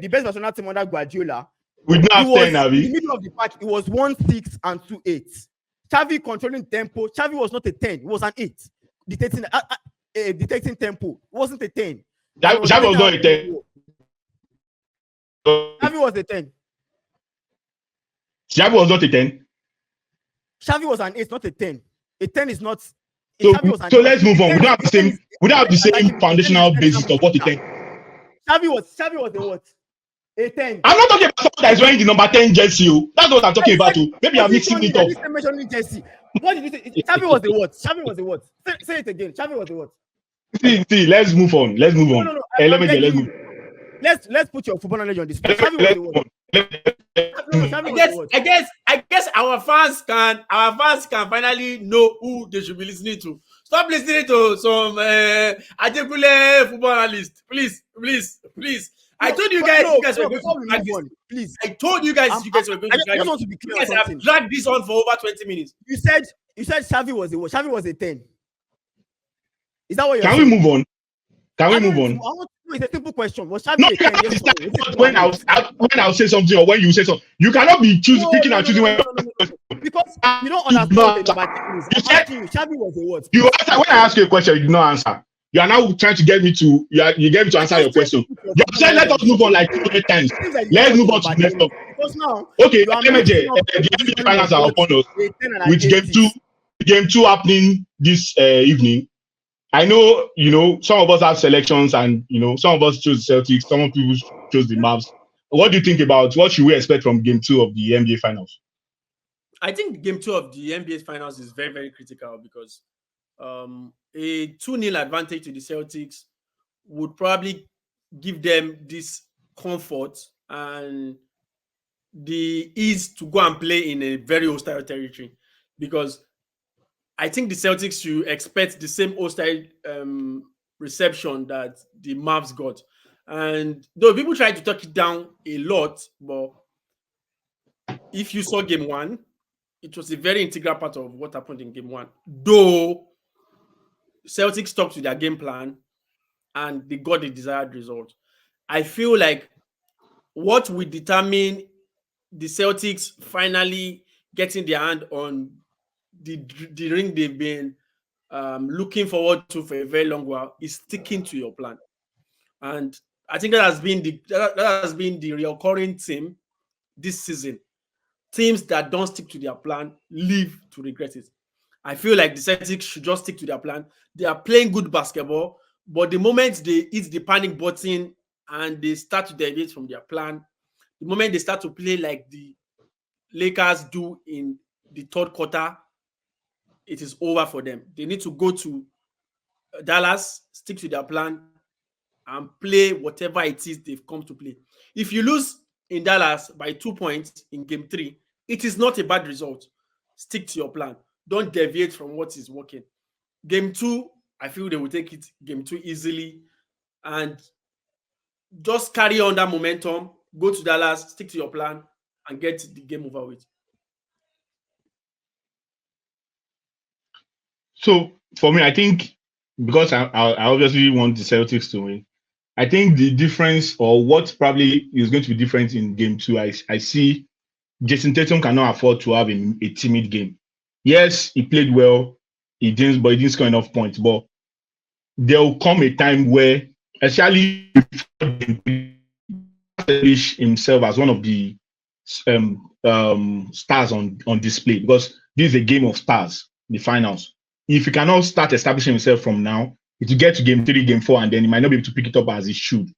best Barcelona team under Guardiola, we don't have 10, in the middle of the pack, it was 1-6 and 2-8. Xavi controlling tempo. Xavi was not a 10, it was an 8. Detecting tempo. It wasn't a 10. Xavi was not a 10. Xavi was a 10. Xavi was not a 10. Xavi was an 8, not a 10. A 10 is not. So let's move on. We don't have the same foundational basis of what a 10. Xavi was a what? A 10. I'm not talking about someone that is wearing the number 10 jersey. That's what I'm talking about. Maybe I'm mixing it up. Mentioning jersey. What did you say? Xavi was a what? Xavi was a what? Say it again. Xavi was a what? See, let's move on. Let's move on. No. Let's move. Let's put your football knowledge on this. Xavi was a what? I guess our fans can finally know who they should be listening to. Stop listening to some Ajekule football analyst. Please. I told you guys you guys were going to drag this. Please. I told you guys you guys were going to drag this. You guys have dragged this on for over 20 minutes. You said Xavi was a what? Xavi was a 10. Is that what you're saying? Can we move on? It's a simple question. Was Xavi a 10? Yes, when I'll say something or when you say something, you cannot be picking and choosing when. Because you don't understand Xavi was a what? You answer when I ask you a question, you did not answer. You are now trying to get me to answer your question. You said let us move on like 200 times. Let's move on to the next topic. Because now, okay, the NBA finals are upon us with game two happening this evening. I know, some of us have selections and, some of us chose the Celtics, some people chose the Mavs. What do you think about what should we expect from game 2 of the NBA finals? I think game 2 of the NBA finals is very, very critical because a 2-0 advantage to the Celtics would probably give them this comfort and the ease to go and play in a very hostile territory, because I think the Celtics should expect the same hostile reception that the Mavs got. And though people try to talk it down a lot, but if you saw game 1, it was a very integral part of what happened in game 1. Though Celtics stuck to their game plan and they got the desired result. I feel like what will determine the Celtics finally getting their hand on the ring they've been looking forward to for a very long while is sticking to your plan. And I think that has been the recurring theme this season. Teams that don't stick to their plan live to regret it. I feel like the Celtics should just stick to their plan. They are playing good basketball, but the moment they hit the panic button and they start to deviate from their plan, the moment they start to play like the Lakers do in the third quarter, it is over for them. They need to go to Dallas, stick to their plan, and play whatever it is they've come to play. If you lose in Dallas by 2 points in game 3, it is not a bad result. Stick to your plan. Don't deviate from what is working. Game 2, I feel they will take it game 2 easily. and just carry on that momentum, go to Dallas, stick to your plan, and get the game over with. So for me, I think because I obviously want the Celtics to win. I think the difference, or what probably is going to be different in game two, I see Jason Tatum cannot afford to have a timid game. Yes, he played well, but he didn't score enough points. But there will come a time where, especially establish himself as one of the stars on display, because this is a game of stars, the finals. If he cannot start establishing himself from now, it will get to game 3, game 4, and then he might not be able to pick it up as he should.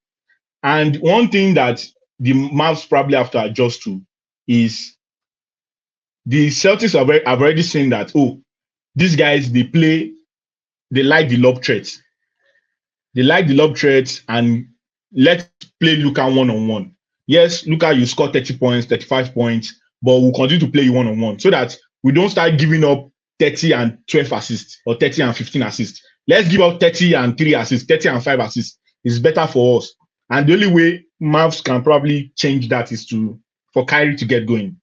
And one thing that the Mavs probably have to adjust to is the Celtics have already seen that, oh, these guys, they like the lob threats. They like the lob threats, and let's play Luka one-on-one. Yes, Luka, you score 30 points, 35 points, but we'll continue to play you one-on-one so that we don't start giving up 30 and 12 assists or 30 and 15 assists. Let's give up 30 and 3 assists, 30 and 5 assists. It's better for us. And the only way Mavs can probably change that is for Kyrie to get going.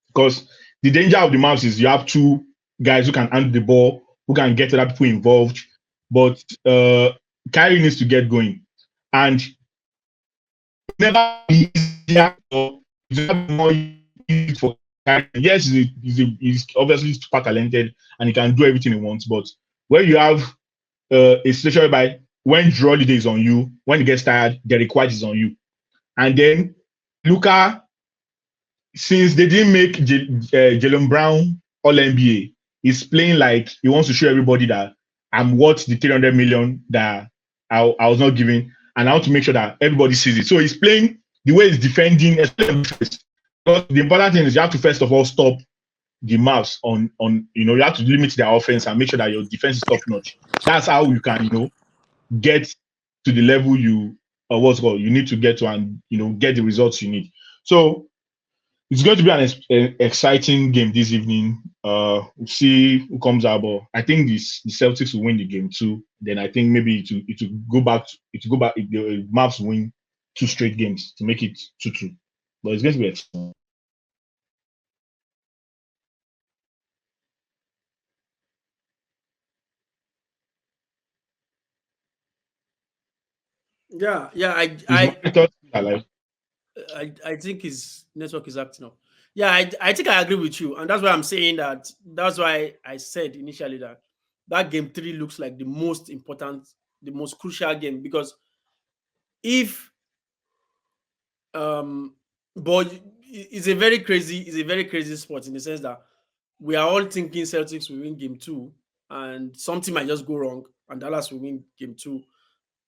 Because the danger of the Mavs is you have 2 guys who can handle the ball, who can get other people involved. But Kyrie needs to get going. And never be easier or more easy for Kyrie. Yes, he's obviously super talented and he can do everything he wants. But when you have a situation whereby when Drew Holiday is on you, when he gets tired, Derek White is on you. And then Luka, since they didn't make Jalen Brown All-NBA, he's playing like he wants to show everybody that I'm worth the 300 million that I was not giving, and I want to make sure that everybody sees it. So he's playing the way he's defending, especially first. Because the important thing is you have to first of all stop the Mavs on you have to limit their offense and make sure that your defense is top notch. That's how you can get to the level you need to get to, and get the results you need. So it's going to be an exciting game this evening. We'll see who comes out, but I think the Celtics will win the game too. Then I think maybe it will go back. If the Mavs win 2 straight games to make it 2-2. But it's going to be exciting. Yeah, I think his network is acting up. Yeah, I think I agree with you, and that's why I'm saying that. That's why I said initially that game 3 looks like the most important, the most crucial game, because if but it's a very crazy sport in the sense that we are all thinking Celtics will win game 2, and something might just go wrong, and Dallas will win game 2,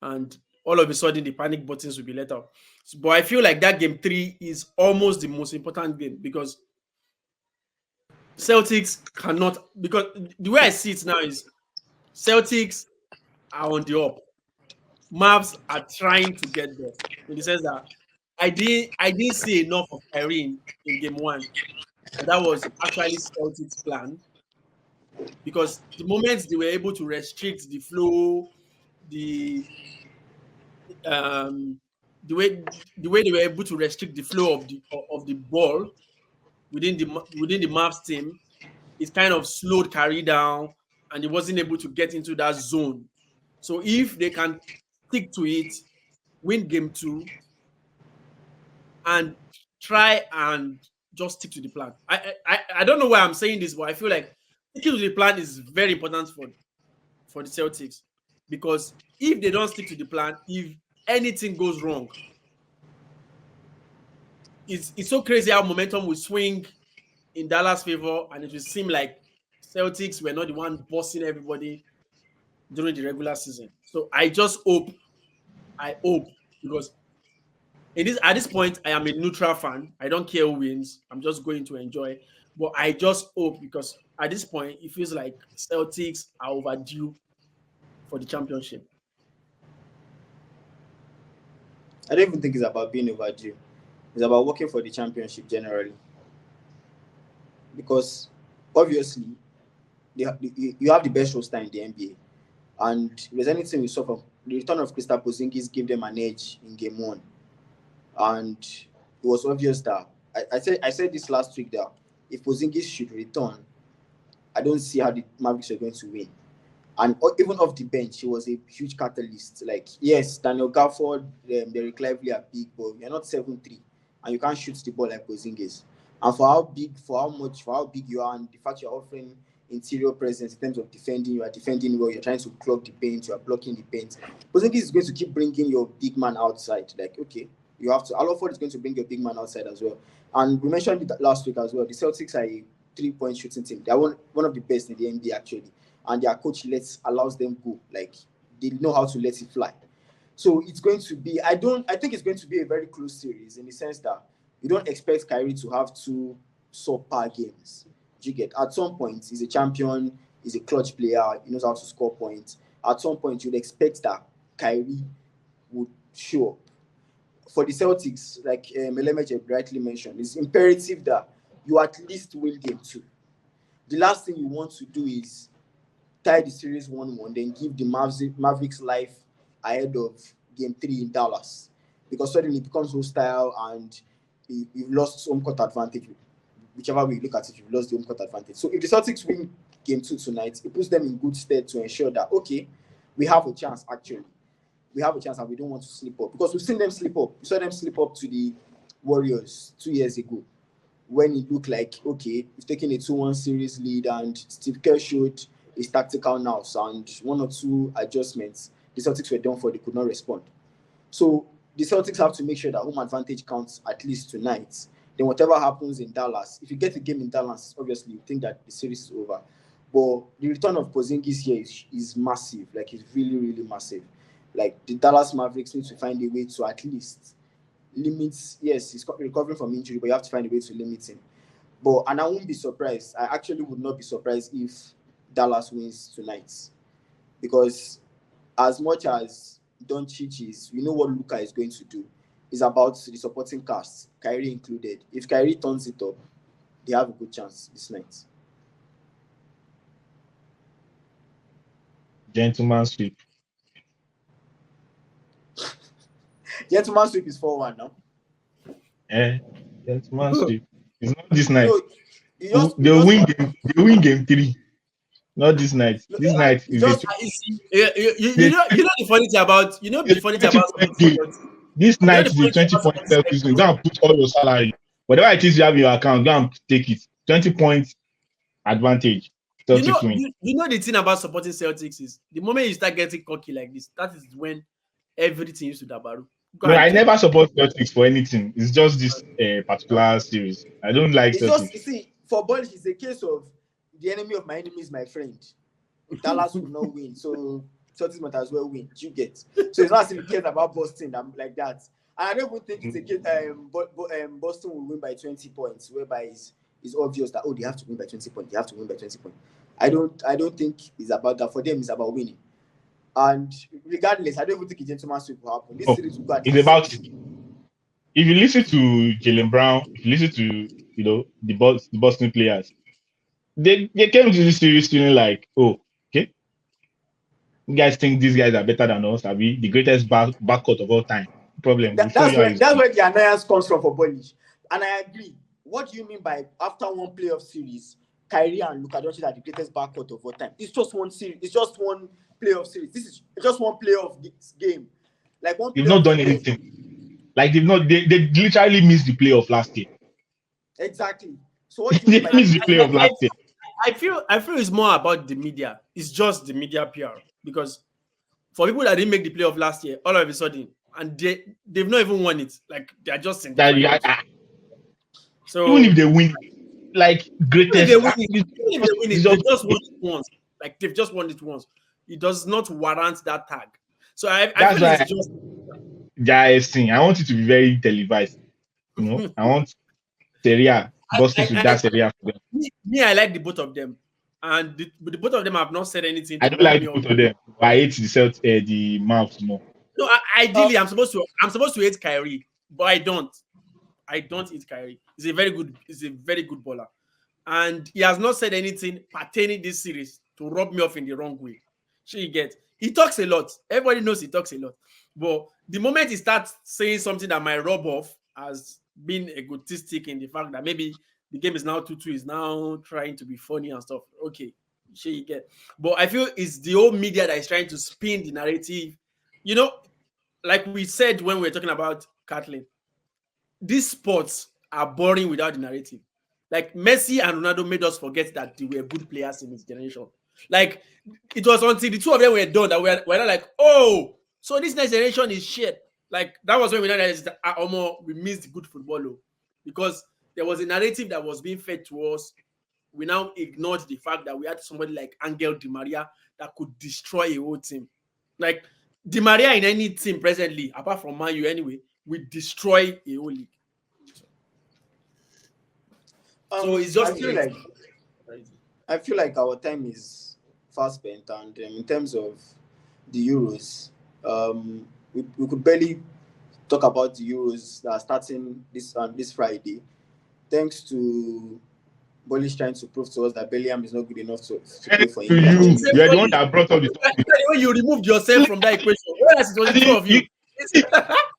and all of a sudden the panic buttons will be let out. But I feel like that game 3 is almost the most important game, because Celtics cannot, because the way I see it now is Celtics are on the up. Mavs are trying to get there, in the sense that I didn't see enough of Kyrie in game 1. And that was actually Celtics' plan, because the moment they were able to restrict the flow, the way they were able to restrict the flow of the ball within the Mavs team, it kind of slowed Kyrie down, and he wasn't able to get into that zone. So if they can stick to it, win game 2, and try and just stick to the plan. I don't know why I'm saying this, but I feel like sticking to the plan is very important for the Celtics, because if they don't stick to the plan, if anything goes wrong, it's so crazy how momentum will swing in Dallas' favor, and it will seem like Celtics were not the one bossing everybody during the regular season. So I hope, because at this point, I am a neutral fan. I don't care who wins. I'm just going to enjoy. But I just hope, because at this point, it feels like Celtics are overdue for the championship. I don't even think it's about being overdue. It's about working for the championship generally. Because obviously, you have the best roster in the NBA. And if there's anything we saw from the return of Kristaps Porzingis gave them an edge in game 1, and it was obvious that I said this last week that if Porzingis should return, I don't see how the Mavericks are going to win. And even off the bench, he was a huge catalyst. Like, yes, Daniel Gafford, Derek Lively are big, but you're not 7'3", and you can't shoot the ball like Porzingis. And for how big you are, and the fact you're offering interior presence in terms of defending, you are defending well, you're trying to clog the paint, you are blocking the paint. Porzingis is going to keep bringing your big man outside. Like, okay, you have to. Aloford is going to bring your big man outside as well. And we mentioned it last week as well. The Celtics are a 3-point shooting team. They are one of the best in the NBA actually. And their coach allows them go. Like, they know how to let it fly. So it's going to be, I think it's going to be a very close series in the sense that you don't expect Kyrie to have 2 subpar games. You get, at some point, he's a champion, he's a clutch player, he knows how to score points. At some point, you'd expect that Kyrie would show up. For the Celtics, like Melemeche rightly mentioned, it's imperative that you at least win game 2. The last thing you want to do is tie the series 1-1, then give the Mavericks life ahead of game 3 in Dallas, because suddenly it becomes hostile and you've lost home court advantage. Whichever way you look at it, you've lost the home court advantage. So if the Celtics win game 2 tonight, it puts them in good stead to ensure that, okay, we have a chance actually. We have a chance and we don't want to slip up, because we've seen them slip up. We saw them slip up to the Warriors 2 years ago when it looked like, okay, we've taken a 2-1 series lead and Steve Kerr showed his tactical nous and 1 or 2 adjustments. The Celtics were done for, they could not respond. So the Celtics have to make sure that home advantage counts at least tonight. Then whatever happens in Dallas, if you get a game in Dallas, obviously you think that the series is over. But the return of Porzingis here is massive. Like, it's really, really massive. Like, the Dallas Mavericks need to find a way to at least limit. Yes, he's recovering from injury, but you have to find a way to limit him. And I won't be surprised. I actually would not be surprised if Dallas wins tonight, because as much as Doncic is, we know what Luka is going to do. It's about the supporting cast, Kyrie included. If Kyrie turns it up, they have a good chance this night. Gentleman's sweep. Gentleman's sweep is 4-1 now. Gentleman's sweep. It's not this night. No, they'll win game 3. Not this night. This night is you know the funny thing about this night is the 20-point Celtics. You go and put all your salary. Whatever it is you have in your account, go and take it. 20 points advantage. Celtics win. You know the thing about supporting Celtics is the moment you start getting cocky like this, that is when everything used to dabaru. No, I never support Celtics for anything. It's just this particular series. I don't like Celtics. You see, for ball, it's a case of the enemy of my enemy is my friend. Dallas will not win, so Celtics might as well win. You get. So it's not as if he cares about Boston like that. And I don't even think it's a case Boston will win by 20 points, whereby it's obvious that they have to win by 20 points. They have to win by 20 points. I don't think it's about that. For them, it's about winning. And regardless, I don't even think a gentleman's sweep will happen. This series will go. It's about. If you listen to Jaylen Brown, if you listen to the Boston players, they came to this series feeling like, okay, you guys think these guys are better than us? Are we the greatest backcourt of all time? Problem. That's where the annoyance comes from for Bollish. And I agree. What do you mean by after one playoff series, Kyrie and Luka Doncic are the greatest backcourt of all time? It's just one series. It's just one playoff series. This is just one playoff game. Like one. They've not done anything. Like they literally missed the playoff last year. Exactly. So what do you mean by missed the playoff last year? I feel it's more about the media. It's just the media PR, because for people that didn't make the playoff last year, all of a sudden, and they've not even won it. Like, they are just in so even if they win, like greatest, even if they win it, they just won it once. Like, they've just won it once. It does not warrant that tag. So I feel it's just. Guys, I want it to be very televised. I want Serie Boston to that Serie. Me, I like the both of them, and the both of them have not said anything. I don't like the both of them. I hate the mouth more. No, ideally, I'm supposed to hate Kyrie, but I don't. I don't hate Kyrie. He's a very good baller, and he has not said anything pertaining this series to rub me off in the wrong way. So you get, He talks a lot. Everybody knows he talks a lot. But the moment he starts saying something that might rub off as being egotistic in the fact that maybe the game is now 2-2, is now trying to be funny and stuff. Okay, sure you get. But I feel it's the old media that is trying to spin the narrative. You know, like we said when we were talking about Kathleen, these sports are boring without the narrative. Like Messi and Ronaldo made us forget that they were good players in this generation. Like it was until the two of them were done that we're not like, oh, so this next generation is shit. Like that was when we realized that we missed good football because there was a narrative that was being fed to us. We now ignored the fact that we had somebody like Angel Di Maria that could destroy a whole team. Like Di Maria in any team presently, apart from Man U anyway, will destroy a whole league. So it's just I feel like our time is fast spent, and in terms of the Euros, we could barely talk about the Euros that are starting this Friday, thanks to Bolly's trying to prove to us that Bellingham is not good enough to play for England. You are the one that brought up the topic. When you removed yourself from that equation, whereas it was the two of you.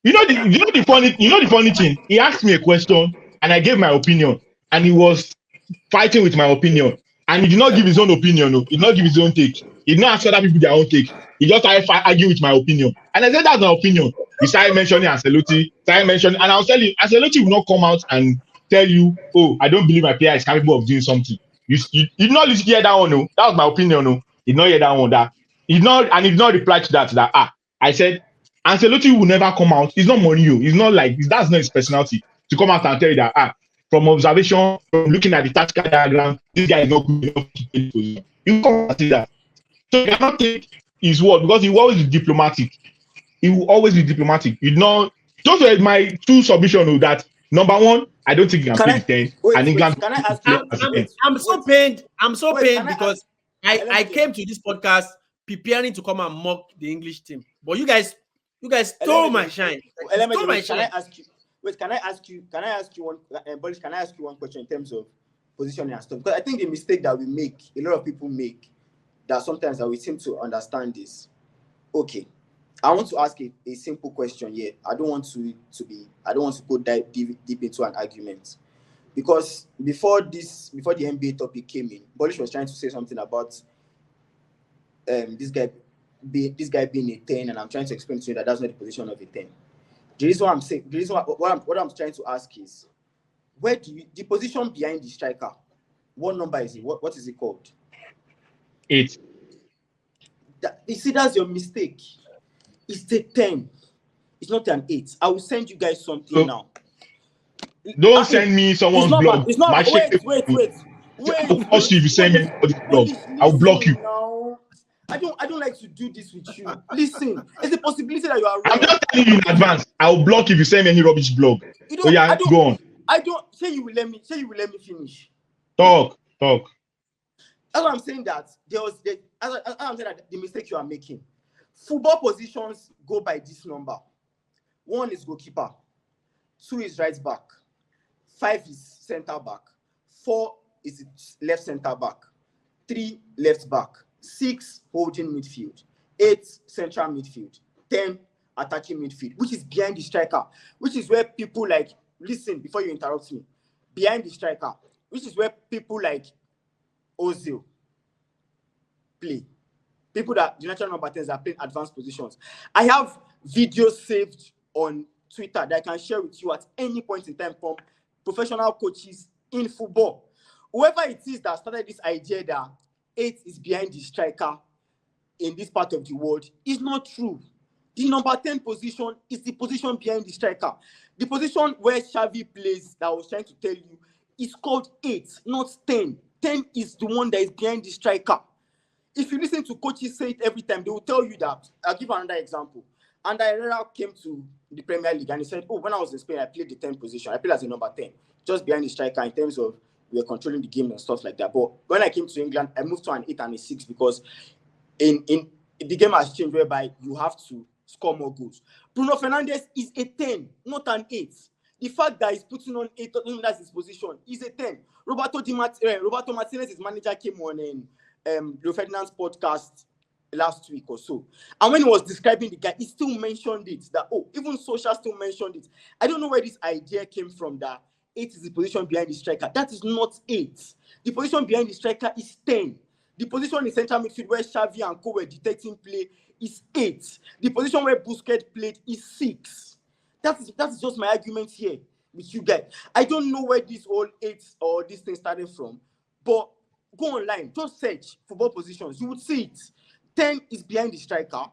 You know the funny thing. He asked me a question and I gave my opinion, and he was fighting with my opinion, and he did not give his own opinion. No, he did not give his own take. He did not ask other people their own take. He just started arguing with my opinion, and I said that's my opinion. He started mentioning Ancelotti, and I was telling you, Ancelotti will not come out and tell you, oh, I don't believe my player is capable of doing something. You did not hear that one. No, that was my opinion. No, he did not hear that one. He did not reply to that. I said Ancelotti will never come out. He's not Mourinho. He's not like that's not his personality to come out and tell you that from observation, from looking at the tactical diagram, this guy is not good enough to play the position. You can't say that. So you cannot take his word because he will always be diplomatic. He will always be diplomatic. You know, those were my two submissions. That number one, I don't think he can play the 10. And England. Can I ask you? I'm so pained. I'm so pained because I came to this podcast preparing to come and mock the English team, but you guys stole my shine. Can I ask you? Wait, can I ask you one, Boris, can I ask you one question in terms of positioning and stuff? Because I think the mistake that a lot of people make, that sometimes that we seem to understand is, okay, I want to ask a simple question here. I don't want to go deep into an argument. Because before the NBA topic came in, Boris was trying to say something about this guy being a 10, and I'm trying to explain to you that that's not the position of a 10. The reason what I'm trying to ask is, where do you the position behind the striker? What number is it? What is it called? 8. You see, that's your mistake. It's a 10. It's not an 8. I will send you guys something now. Don't send me someone's blog. It's not. Wait. I'll cost you if you send me this blog. I'll block you. Now. I don't like to do this with you. Listen, there's a possibility that you are wrong. I'm just telling you in advance. I'll block if you send me any rubbish blog. Go on. I don't say you will let me finish. Talk. That's what I'm saying, that I'm saying that the mistake you are making. Football positions go by this number. 1 is goalkeeper, 2 is right back, 5 is center back, 4 is left center back, 3 left back, 6 holding midfield, 8 central midfield, 10 attacking midfield, which is behind the striker, which is where people like, listen before you interrupt me, behind the striker, which is where people like Ozil play. People that the natural number 10s are playing advanced positions. I have videos saved on Twitter that I can share with you at any point in time from professional coaches in football. Whoever it is that started this idea that 8 is behind the striker in this part of the world is not true. The number 10 position is the position behind the striker. The position where Xavi plays, that I was trying to tell you, is called 8, not 10. 10 is the one that is behind the striker. If you listen to coaches say it every time, they will tell you that. I'll give another example. And Herrera came to the Premier League and he said, oh, when I was in Spain, I played the 10th position. I played as a number 10, just behind the striker in terms of we were controlling the game and stuff like that. But when I came to England, I moved to an 8 and a 6 because in the game has changed whereby you have to score more goals. Bruno Fernandes is a 10, not an 8. The fact that he's putting on 8, that's his position, is a 10. Roberto Martinez, his manager, came on Leo Ferdinand's podcast last week or so. And when he was describing the guy, he still mentioned it. That, even Social still mentioned it. I don't know where this idea came from that 8 is the position behind the striker. That is not 8. The position behind the striker is 10. The position in central midfield where Xavi and Co were detecting play is 8. The position where Busquets played is 6. That is just my argument here with you guys. I don't know where this whole 8 or this thing started from, but go online, just search football positions. You would see it. 10 is behind the striker,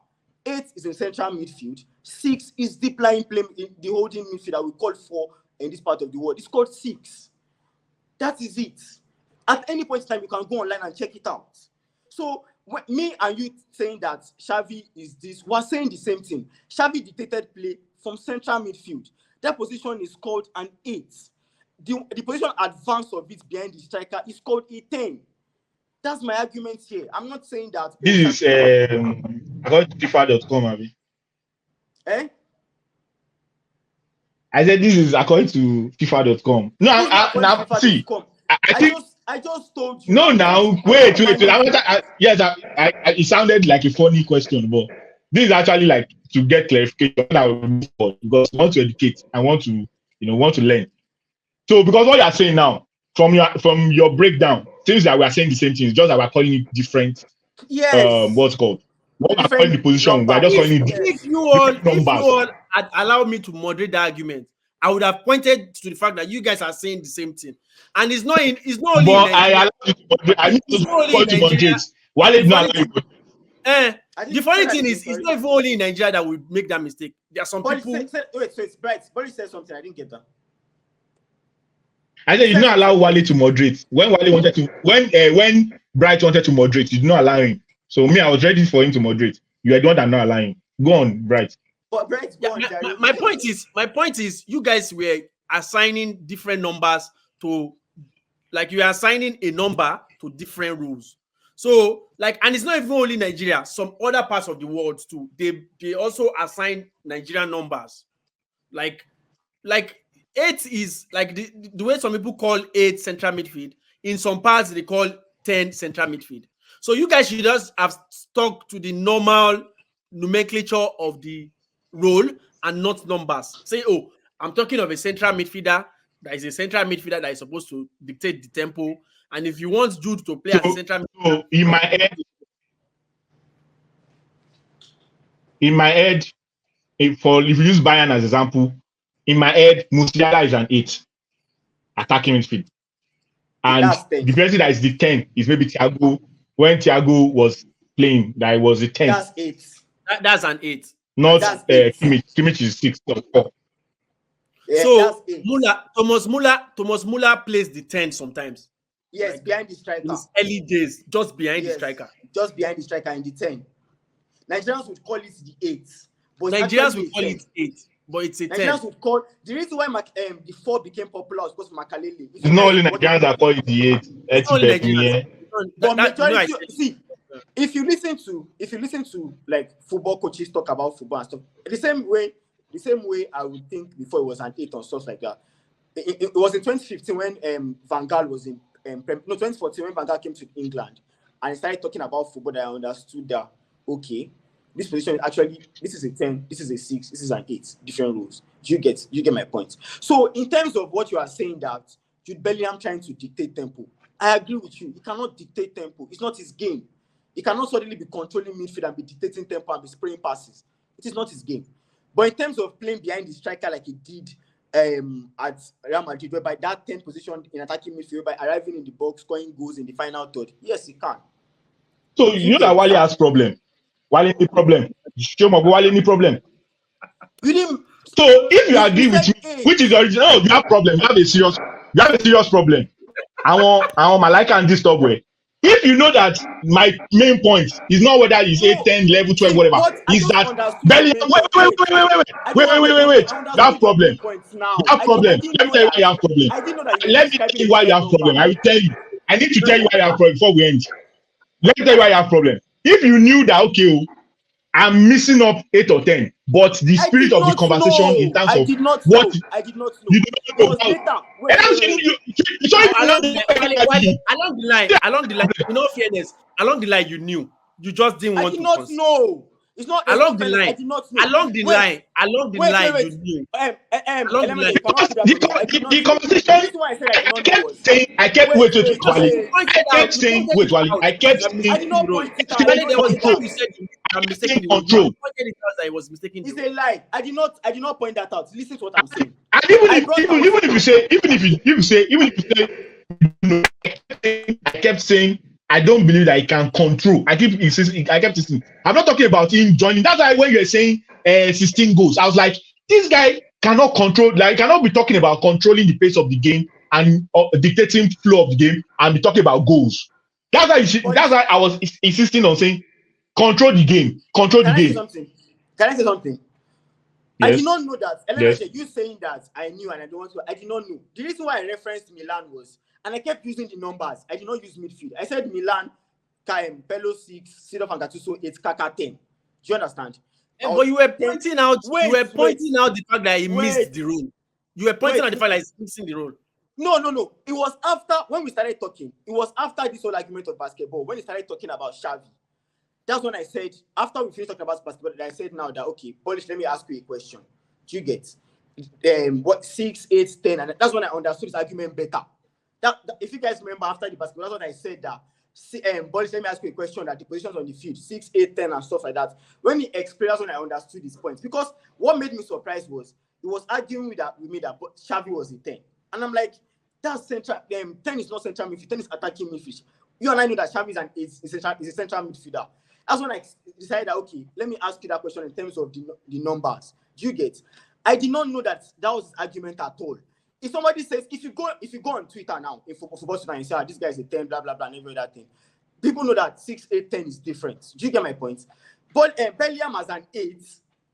8 is in central midfield, 6 is deep lying play in the holding midfield that we call 4 in this part of the world. It's called 6. That is it. At any point in time, you can go online and check it out. So me and you saying that Xavi is this, we're saying the same thing. Xavi dictated play from central midfield. That position is called an 8. The position advance of it behind the striker is called a 10. That's my argument here. I'm not saying that. This is according to FIFA.com, Abi. Eh? I said this is according to FIFA.com. No, now see. I just told you. No, now wait. Yes, it sounded like a funny question, but this is actually like to get clarification because I want to educate. I want to, want to learn. So because what you are saying now, from your breakdown, seems that we are saying the same thing. It's just that we're calling it different. Yes. What's called? What we're calling the position, we're just calling it. If you all had allowed me to moderate the argument, I would have pointed to the fact that you guys are saying the same thing, and it's not only. But I allow you to moderate. I need to moderate. Why did not? The funny thing is, it's not even only in Nigeria that we make that mistake. There are some people. Wait, so it's Bright. But he said something. I didn't get that. I said you did not allow Wale to moderate. When Wale wanted to, when Bright wanted to moderate, you did not allow him. So me, I was ready for him to moderate. You are the one that not allowing. Go on, Bright. But Bright, my point is, you guys were assigning different numbers to, like you are assigning a number to different rules. So, and it's not even only Nigeria. Some other parts of the world too. They also assign Nigerian numbers. Like 8 is like the way some people call 8 central midfield. In some parts, they call 10 central midfield. So you guys should just have stuck to the normal nomenclature of the role and not numbers. Say, I'm talking of a central midfielder. That is a central midfielder that is supposed to dictate the tempo. And if you want Jude to play as a central midfielder, in my head, if you use Bayern as example, in my head, Musiala is an 8 attacking midfield. And the person that is the 10 is maybe Thiago. When Thiago was playing, that was the 10. That's 8. That's an 8. Not Kimmich. Kimmich is 6 or 4. Yeah, so Thomas Muller plays the 10 sometimes. Yes, behind the striker. In his early days, just behind the striker. Just behind the striker in the 10. Nigerians would call it the 8. But Nigerians would call it 8. But it's a 10. Nigerians would call the reason why the 4 became popular was because of Makalele. It's not only Nigerians that call it the 8. It's only Nigerians. But majority, see, if you listen to like football coaches talk about football and stuff, the same way I would think before it was an 8 or stuff like that. It was in 2015 when Van Gaal was in 2014 when Van Gaal came to England and he started talking about football that I understood that okay, this position actually, this is a 10, this is a 6, this is an 8, different rules. You get my point. So in terms of what you are saying that Jude Bellingham trying to dictate tempo, I agree with you. He cannot dictate tempo. It's not his game. He cannot suddenly be controlling midfield and be dictating tempo and be spraying passes. It is not his game. But in terms of playing behind the striker like he did at Real Madrid, whereby that 10th position in attacking midfield, by arriving in the box, scoring goals in the final third, yes, he can. So you know that Wale has problem. Wale any problem. Show me Wale any problem. So if you agree with me, which is the original, you have problem. You have a serious problem. I want Malika and this stuff way. If you know that my main point is not whether it's 8, 10, 11, 12, whatever, is that Bellingham. Wait. You have problem. You have problem. Let me tell you why you have problem. Let me tell you why you have problem. I will tell you. I need to tell you why you have problem before we end. Let me tell you why you have problem. If you knew that, okay, I'm missing up 8 or 10, but the spirit of the conversation in terms of what I did not know. You did not know. Along the line, in all fairness, along the line, you knew. you just didn't I want did to not concede? know. It's not Along the fairness. I line, did not know. along the Wait, line, wait. you knew. Along the Elements, line. you cannot put that on me. I did not The know. conversation, The reason why I said I did not know was I kept wait, Because Wally. you pointed out, I kept that saying I did not mistaking the role. point it out. saying Especially there was a control. time you said I'm mistaking the saying role. You control. pointed it out that he was mistaking the It's role. a lie. I did not point that out. Listen to what I'm saying. And even I if brought even, out- even if you say no, I kept saying I don't believe that he can control. I kept insisting. I'm not talking about him joining. That's why when you're saying 16 goals, I was like, this guy cannot control. Like, cannot be talking about controlling the pace of the game and dictating flow of the game and be talking about goals. That's why I was insisting on saying control the game. Control the Can I say game. something? Can I say something? I Yes. did not know that. Yes. You saying that I knew and I don't want to. I did not know. The reason why I referenced Milan was, and I kept using the numbers. I did not use midfield. I said Milan, Pello 6, Seedorf and Gattuso 8, Kaka 10. Do you understand? But you were pointing out. You were pointing out the fact that he missed the role. You were pointing out the fact that he's missing the role. No. It was after when we started talking. It was after this whole argument of basketball when we started talking about Xavi. That's when I said, after we finished talking about basketball, I said now that, okay, Polish, let me ask you a question. Do you get what 6, 8, 10? And that's when I understood this argument better. That if you guys remember after the basketball, that's when I said that, Polish, let me ask you a question that the positions on the field, 6, 8, 10, and stuff like that. When he explained, that's when I understood his points. Because what made me surprised was, he was arguing with me that Xavi was a 10. And I'm like, that's central, 10 is not central midfield, 10 is attacking midfield. You and I know that Xavi is a central midfielder. That's when I decided that, okay, let me ask you that question in terms of the numbers. Do you get? I did not know that was his argument at all. If somebody says, if you go on Twitter now, in football Twitter and say, this guy is a 10, blah, blah, blah, and every other thing, people know that 6, 8, 10 is different. Do you get my point? But Bellingham as an 8,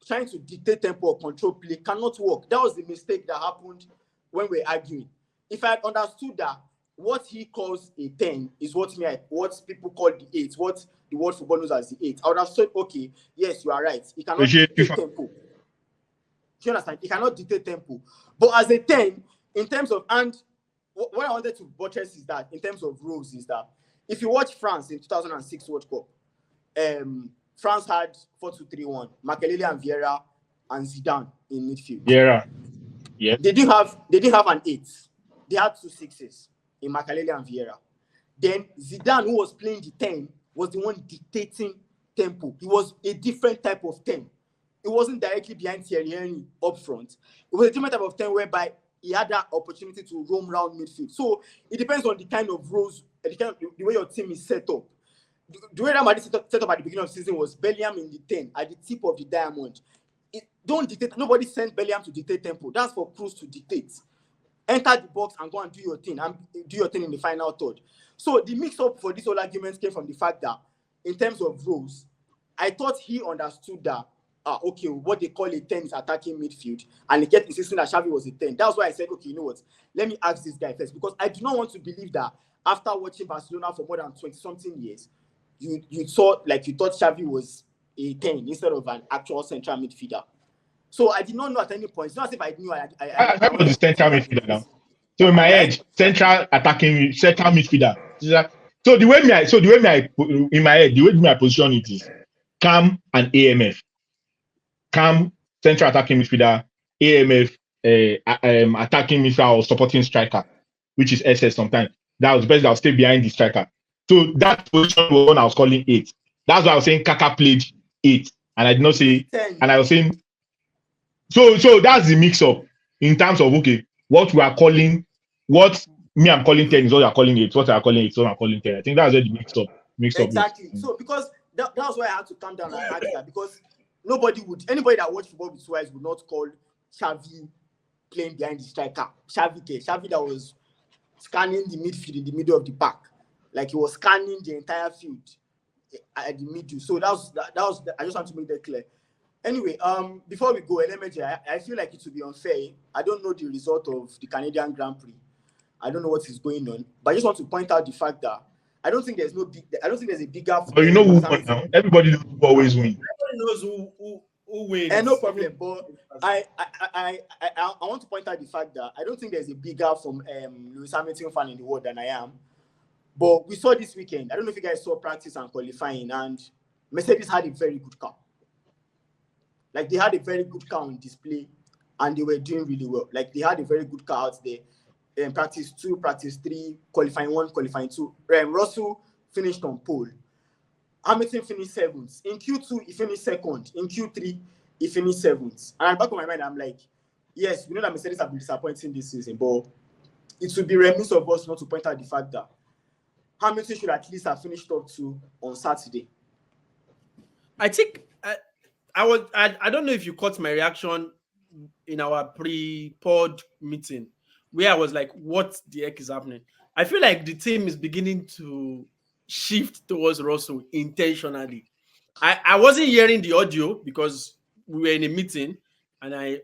trying to dictate tempo or control play cannot work. That was the mistake that happened when we were arguing. If I had understood that what he calls a 10 is what people call the 8, what the world football knows as the 8, I would have said, okay, yes, you are right. He cannot dictate tempo. Do you understand? He cannot dictate tempo. But as a 10, in terms of, and what I wanted to buttress is that, in terms of roles, is that if you watch France in 2006 World Cup, France had 4-2-3-1, Makelele and Vieira and Zidane in midfield. Yeah. They didn't have an 8. They had 2 6s in Makelele and Vieira. Then Zidane, who was playing the 10, was the one dictating tempo. He was a different type of 10. It wasn't directly behind Thierry Henry up front. It was a different type of 10 whereby he had that opportunity to roam around midfield. So it depends on the kind of roles, the way your team is set up. The way that Madrid set up at the beginning of the season was Bellingham in the 10 at the tip of the diamond. Don't dictate. Nobody sent Bellingham to dictate tempo. That's for Cruz to dictate. Enter the box and go and do your thing in the final third. So the mix-up for this whole argument came from the fact that, in terms of roles, I thought he understood that, okay, what they call a 10 is attacking midfield, and he kept insisting that Xavi was a 10. That's why I said, okay, you know what? Let me ask this guy first, because I do not want to believe that after watching Barcelona for more than 20-something years, you thought Xavi was a 10 instead of an actual central midfielder. So I did not know at any point. It's not as if I knew. I was the central midfielder now. So in my head, central midfielder. So the way in my head, the way I position it is CAM and AMF. CAM, central attacking midfielder, AMF, attacking midfielder or supporting striker, which is SS sometimes. That was the best that will stay behind the striker. So that position was one I was calling 8. That's why I was saying Kaka played 8. And I did not say, 10. And I was saying, so that's the mix up in terms of, okay, what we are calling, what me I'm calling 10 is what you are calling 8, what I are calling 8 is what I'm calling 10. I think that's where the mix up. Exactly. So because that was why I had to calm down and ask that, because anybody that watched football with Suarez would not call Xavi playing behind the striker. Xavi that was scanning the midfield in the middle of the park. Like he was scanning the entire field at the middle. So that was I just want to make that clear. Anyway, before we go, LMJ, I feel like it would be unfair. I don't know the result of the Canadian Grand Prix. I don't know what is going on, but I just want to point out the fact that I don't think there's a bigger. But you know who won now? Everybody knows who always wins. Everybody knows who wins. No problem. But I want to point out the fact that I don't think there's a bigger Lewis Hamilton fan in the world than I am. But we saw this weekend. I don't know if you guys saw practice and qualifying, and Mercedes had a very good car. Like they had a very good car on display, and they were doing really well. Like they had a very good car out there. Practice 2, practice 3, qualifying 1, qualifying 2. Russell finished on pole. Hamilton finished 7th. In Q2, he finished 2nd. In Q3, he finished 7th. And at the back of my mind, I'm like, yes, we know that Mercedes have been disappointing this season, but it would be remiss of us not to point out the fact that Hamilton should at least have finished top 2 on Saturday. I think I don't know if you caught my reaction in our pre-pod meeting where I was like, what the heck is happening? I feel like the team is beginning to shift towards Russell intentionally. I wasn't hearing the audio because we were in a meeting, and it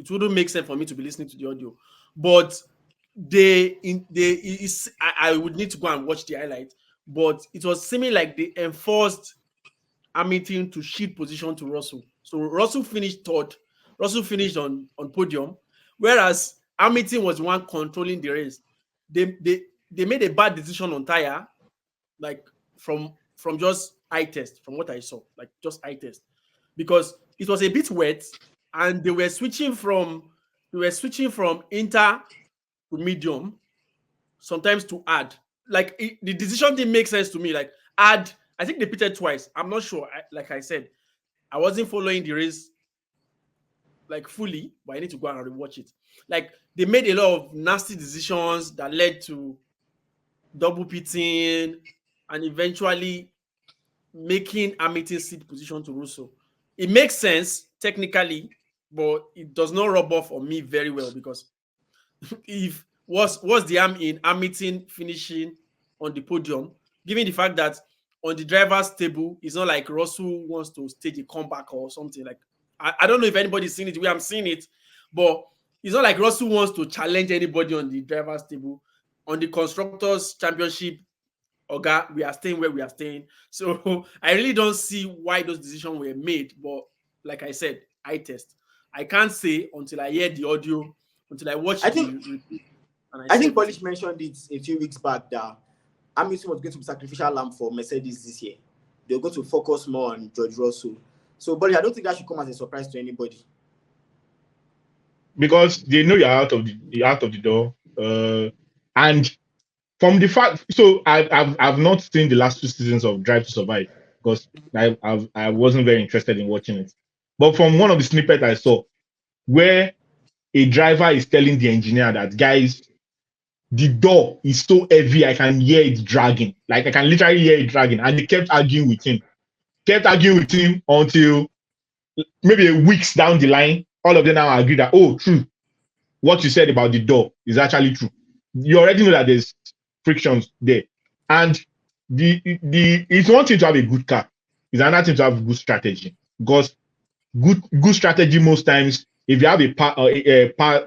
wouldn't make sense for me to be listening to the audio. But I would need to go and watch the highlight. But it was seeming like they enforced Hamilton to shift position to Russell. So Russell finished 3rd. Russell finished on podium, whereas Hamilton was the one controlling the race. They made a bad decision on tire, like from just eye test, from what I saw, like just eye test, because it was a bit wet, and they were switching from inter to medium, sometimes to hard. Like the decision didn't make sense to me. Like hard, I think they pitted twice. I'm not sure. Like I said, I wasn't following the race like fully, but I need to go and rewatch it. Like they made a lot of nasty decisions that led to double pitting and eventually making Hamilton seat position to Russell. It makes sense technically, but it does not rub off on me very well, because if what's the harm in Hamilton finishing on the podium, given the fact that on the driver's table, it's not like Russell wants to stage a comeback or something. Like I don't know if anybody's seen it the way I'm seeing it, but it's not like Russell wants to challenge anybody on the driver's table. On the Constructors' Championship, Oga, we are staying where we are staying. So I really don't see why those decisions were made. But like I said, eye test. I can't say until I hear the audio, until I watch I think Polish mentioned it a few weeks back that Hamilton was going to be sacrificial lamb for Mercedes this year. They're going to focus more on George Russell. So, but I don't think that should come as a surprise to anybody. Because they know you're out of the door. And from the fact, so I've not seen the last 2 seasons of Drive to Survive because I wasn't very interested in watching it. But from one of the snippets I saw, where a driver is telling the engineer that, guys, the door is so heavy, I can hear it dragging. Like I can literally hear it dragging. And they kept arguing with him until maybe weeks down the line, all of them now agree that, oh, true, what you said about the door is actually true. You already know that there's frictions there. And it's one thing to have a good car. It's another thing to have good strategy. Because good strategy most times, if you have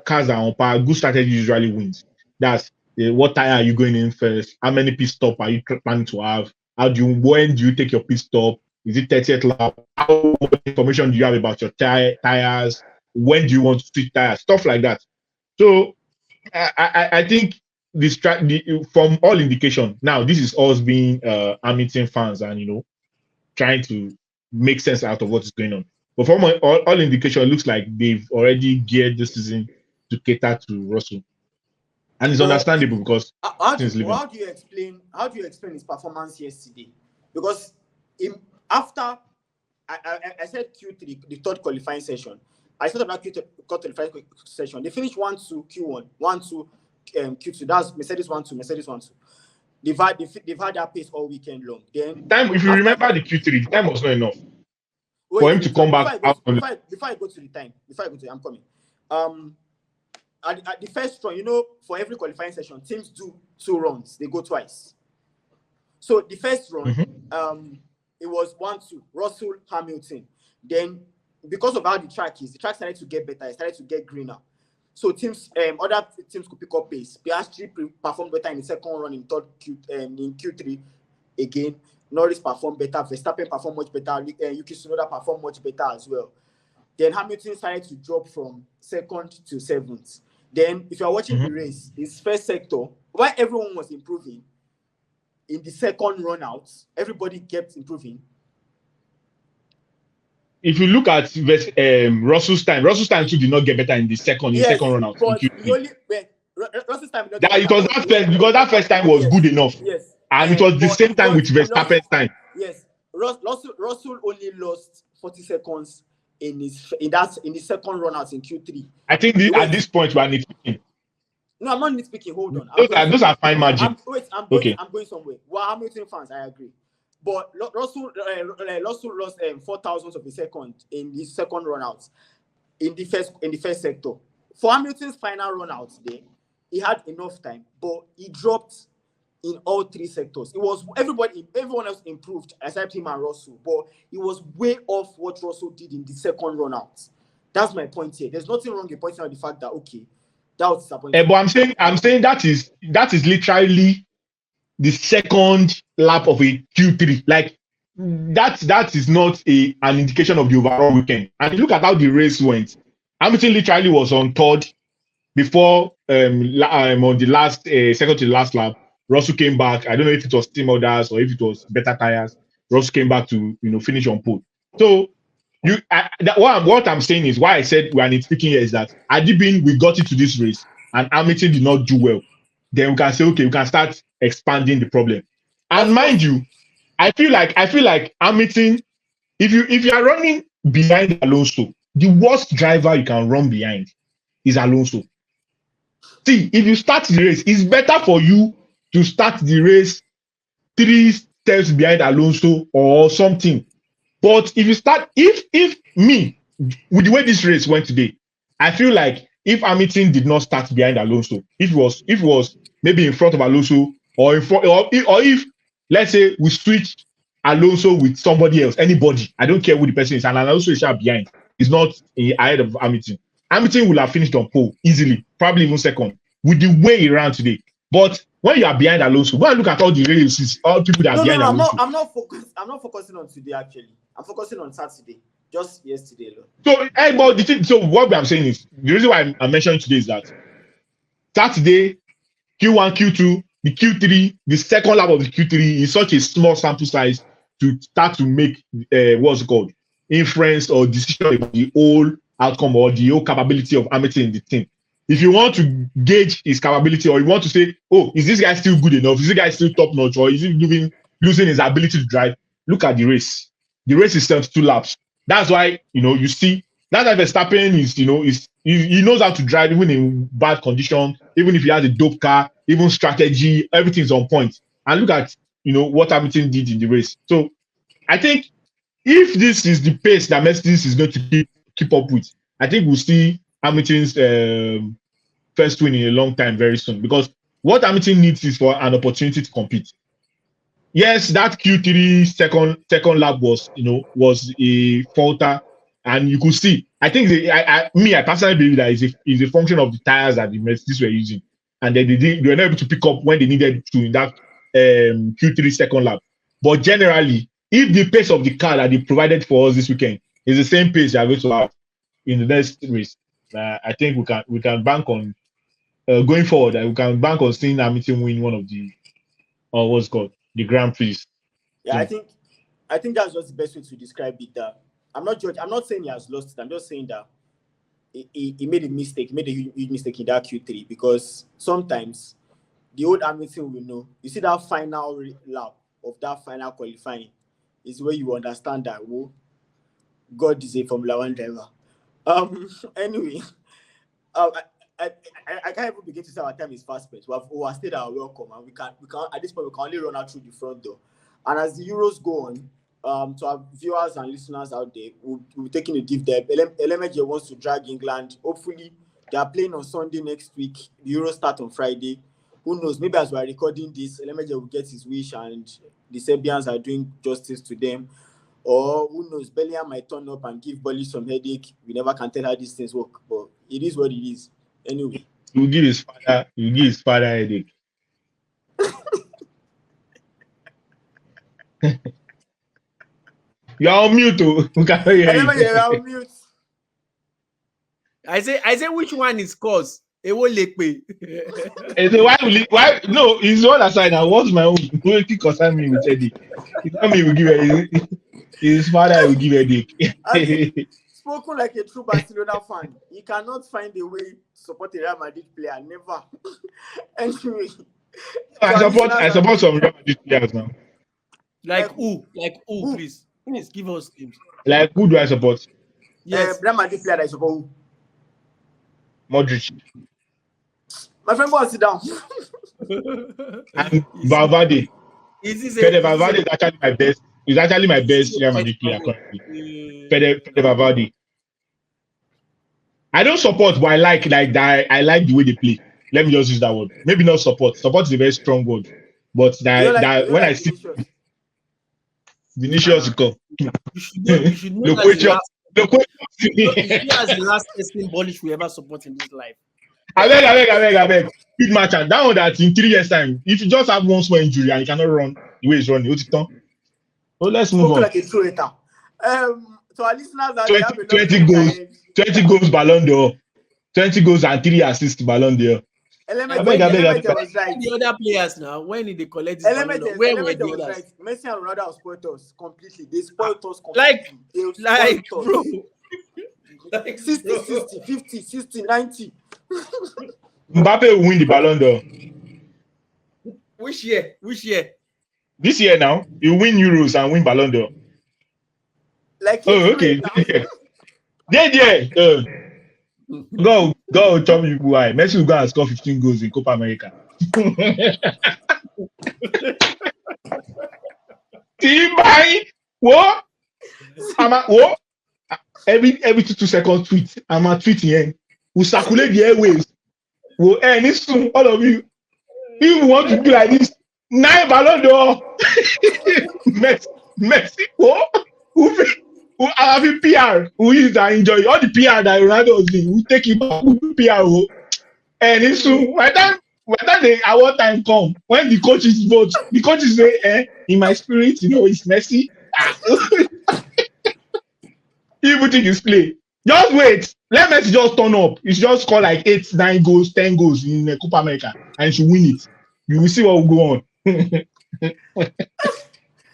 cars that are on power, good strategy usually wins. That's what tire are you going in first? How many pit stop are you planning to have? When do you take your pit stop? Is it 30th lap? How much information do you have about your tires? When do you want to switch tires? Stuff like that. So I think from all indication, now this is us being Hamilton fans and trying to make sense out of what is going on. But from all indication, it looks like they've already geared this season to cater to Russell. And it's understandable because how do you explain his performance yesterday? Because after I said Q3, the 3rd qualifying session, I said about Q3 qualifying session. They finished 1-2 Q1, 1-2 Q2. That's Mercedes 1-2, Mercedes 1-2. They've had that pace all weekend long. Then if you remember the Q3, the time was not enough for him to come back. Before I go to the time, I'm coming. At the first run, for every qualifying session, teams do 2 runs. They go twice. So the first run, it was 1-2, Russell, Hamilton. Then, because of how the track is, the track started to get better. It started to get greener. So other teams could pick up pace. Piastri performed better in the second run in Q3 again. Norris performed better. Verstappen performed much better. Yuki Tsunoda performed much better as well. Then Hamilton started to drop from 2nd to 7th. Then, if you are watching the race, his first sector, while everyone was improving, in the second run out, everybody kept improving. If you look at Russell's time too did not get better in the second run out in But Q3. he only Russell's time did not That get it better, was that first, because that first time was good enough, yes, and it was the but same time with he lost- Verstappen's time. Yes, Russell only lost 40 seconds in the second run out in Q3. I think at this point we are nitpicking. No, I'm not nitpicking. Hold on. Those are fine margins. I'm going somewhere. Well, Hamilton fans, I agree. But Russell lost 4,000 of a second in the second run out in the first sector. For Hamilton's final run out today, he had enough time, but he dropped in all three sectors. It was everyone else improved except him and Russell, but he was way off what Russell did in the second run out. That's my point here. There's nothing wrong in pointing out the fact that that was disappointing. But I'm saying that is literally the second lap of a Q3. Like that is not an indication of the overall weekend. And look at how the race went. Hamilton literally was on third before on the last second to the last lap. Russell came back. I don't know if it was team orders or if it was better tires. Russell came back to finish on pole. So what I'm saying is, why I said we are nitpicking here is that we got into this race and Hamilton did not do well. Then we can say, okay, we can start expanding the problem. And mind you, I feel like Hamilton, if you are running behind Alonso, the worst driver you can run behind is Alonso. See, if you start the race, it's better for you to start the race 3 steps behind Alonso or something. But if you start, if me, with the way this race went today, I feel like if Hamilton did not start behind Alonso, if it was maybe in front of Alonso or if let's say we switch Alonso with somebody else, anybody, I don't care who the person is, and Alonso is behind, is not ahead of Hamilton. Hamilton will have finished on pole easily, probably even second, with the way he ran today. But when you are behind Alonso, go and look at all the races, all people that are behind Alonso. I'm not focusing on today actually. I'm focusing on Saturday, just yesterday alone. So what I'm saying is, the reason why I'm mentioning today is that Saturday, Q1, Q2, the Q3, the second lap of the Q3 is such a small sample size to start to make what's it called, inference or decision about the whole outcome or the whole capability of Hamilton in the team. If you want to gauge his capability, or you want to say, oh, is this guy still good enough? Is this guy still top notch, or is he losing his ability to drive? Look at the race. The race is 72 laps. That's why you see that's why Verstappen is he knows how to drive even in bad condition, even if he has a dope car, even strategy, everything's on point. And look at what Hamilton did in the race. So I think if this is the pace that Mercedes is going to keep up with, I think we'll see Hamilton's first win in a long time very soon, because what Hamilton needs is for an opportunity to compete. Yes, that Q3 second lap was a falter, and you could see. I think I personally believe that is a function of the tires that the Mercedes were using, and they were not able to pick up when they needed to in that Q3 second lap. But generally, if the pace of the car that they provided for us this weekend is the same pace they are going to have in the next race, I think we can bank on going forward. We can bank on seeing Hamilton win one of the what's called the Grand Prix. Yeah, I think that's just the best way to describe it. I'm not saying he has lost it. I'm just saying that he made a mistake. He made a huge mistake in that Q3, because sometimes the old Hamilton will know. You see that final lap of that final qualifying is where you understand that God is a Formula One driver. Anyway, I can't even begin to say our time is fast spent. We have overstayed our welcome, and we can at this point we can only run out through the front door. And as the Euros go on, to our viewers and listeners out there, we'll be taking a deep dive. LMJ wants to drag England. Hopefully, they are playing on Sunday next week. The Euros start on Friday. Who knows? Maybe as we are recording this, LMJ will get his wish, and the Serbians are doing justice to them. Or who knows? Bellingham might turn up and give Bolly some headache. We never can tell how these things work, but it is what it is. Anyway, you give his father headache. You're on mute. I say which one is cause? Ewo Lepe. And so why no, it's one aside now. What's my own? Don't concern me with headache. It's not me will give a his father will give a dick. Spoken like a true Barcelona fan. You cannot find a way to support a Real Madrid player. Never. Anyway. I support some Real Madrid players now. Like who? Please give us names. Like who do I support? Yes. Real Madrid player I support who? Modric. My friend, go and sit down. And Valverde. Fede Valverde is actually my best. He's actually my best Real Madrid player currently. Fede Valverde. I don't support, but I like that. I like the way they play. Let me just use that word. Maybe not support. Support is a very strong word. But when I see Vinicius come. You should know that he has the last testing bullish we ever support in this life. I beg. Big match. And that one that in 3 years' time, if you just have one small injury and you cannot run the way he's running, what's it done? Well, let's move on. Like a true hater. To our listeners, 20 goals Ballon d'Or, 20 goals and 3 assists Ballon d'Or. I beg. The other players now, when did they collect this Ballon d'Or? Where were the others? Right. Messi and Ronaldo have spoiled us completely. They spoiled us completely. Bro. Like 60, 50, 60, 90. Mbappe will win the Ballon d'Or. Which year? This year now, he will win Euros and win Ballon d'Or. Like okay. Yeah. Go tell me why. Messi will go and score 15 goals in Copa America. Team what? What? Every 2 seconds tweet. I'm a tweeting here. We circulate the airwaves. We'll end this soon, all of you. If you want to be like this, 9 Ballon d'Or. Messi, what? Who have a PR? Who is that enjoy all the PR that Ronaldo is doing? We take it back. Who PR? And it's soon. By the time the our time come, when the coaches vote, the coaches say, in my spirit, it's Messi. People think it's play. Just wait. Let Messi just turn up. It's just score like 8, 9 goals, 10 goals in the Copa America, and she win it. You will see what will go on.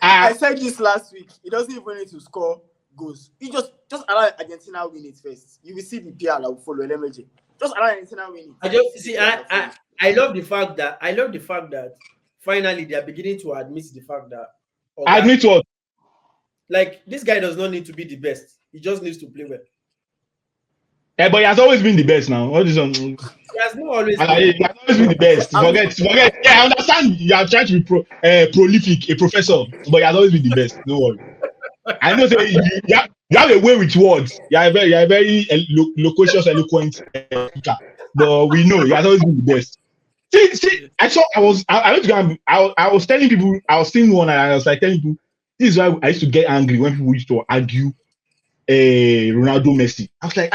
I said this last week. He doesn't even need to score goals. He just allow Argentina win it first. You will see the PR that will follow LMG. Just allow Argentina win it. I love the fact that finally they are beginning to admit the fact that admit what? Like this guy does not need to be the best. He just needs to play well. Yeah, but he has always been the best now. What is on? He has not always been the best. Forget. Yeah, I understand you are trying to be prolific, a professor, but he has always been the best. No worry. I know say you have a way with words. You are very loquacious, eloquent speaker. But we know he has always been the best. See, I was telling people, I was seeing one and I was like telling people, this is why I used to get angry when people used to argue Ronaldo Messi. I was like,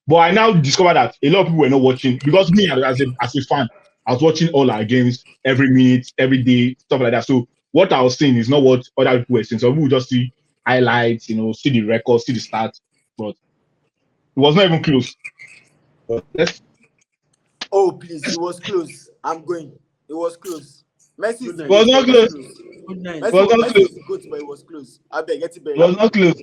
but I now discovered that a lot of people were not watching because me as a fan, I was watching all our games every minute, every day, stuff like that. So what I was seeing is not what other people were seeing. So people just see highlights, see the records, see the stats, but it was not even close. But oh please, it was close. I'm going. It was close. Messi was not close. Messi was good, but it was close. I beg, get it back. It was not close.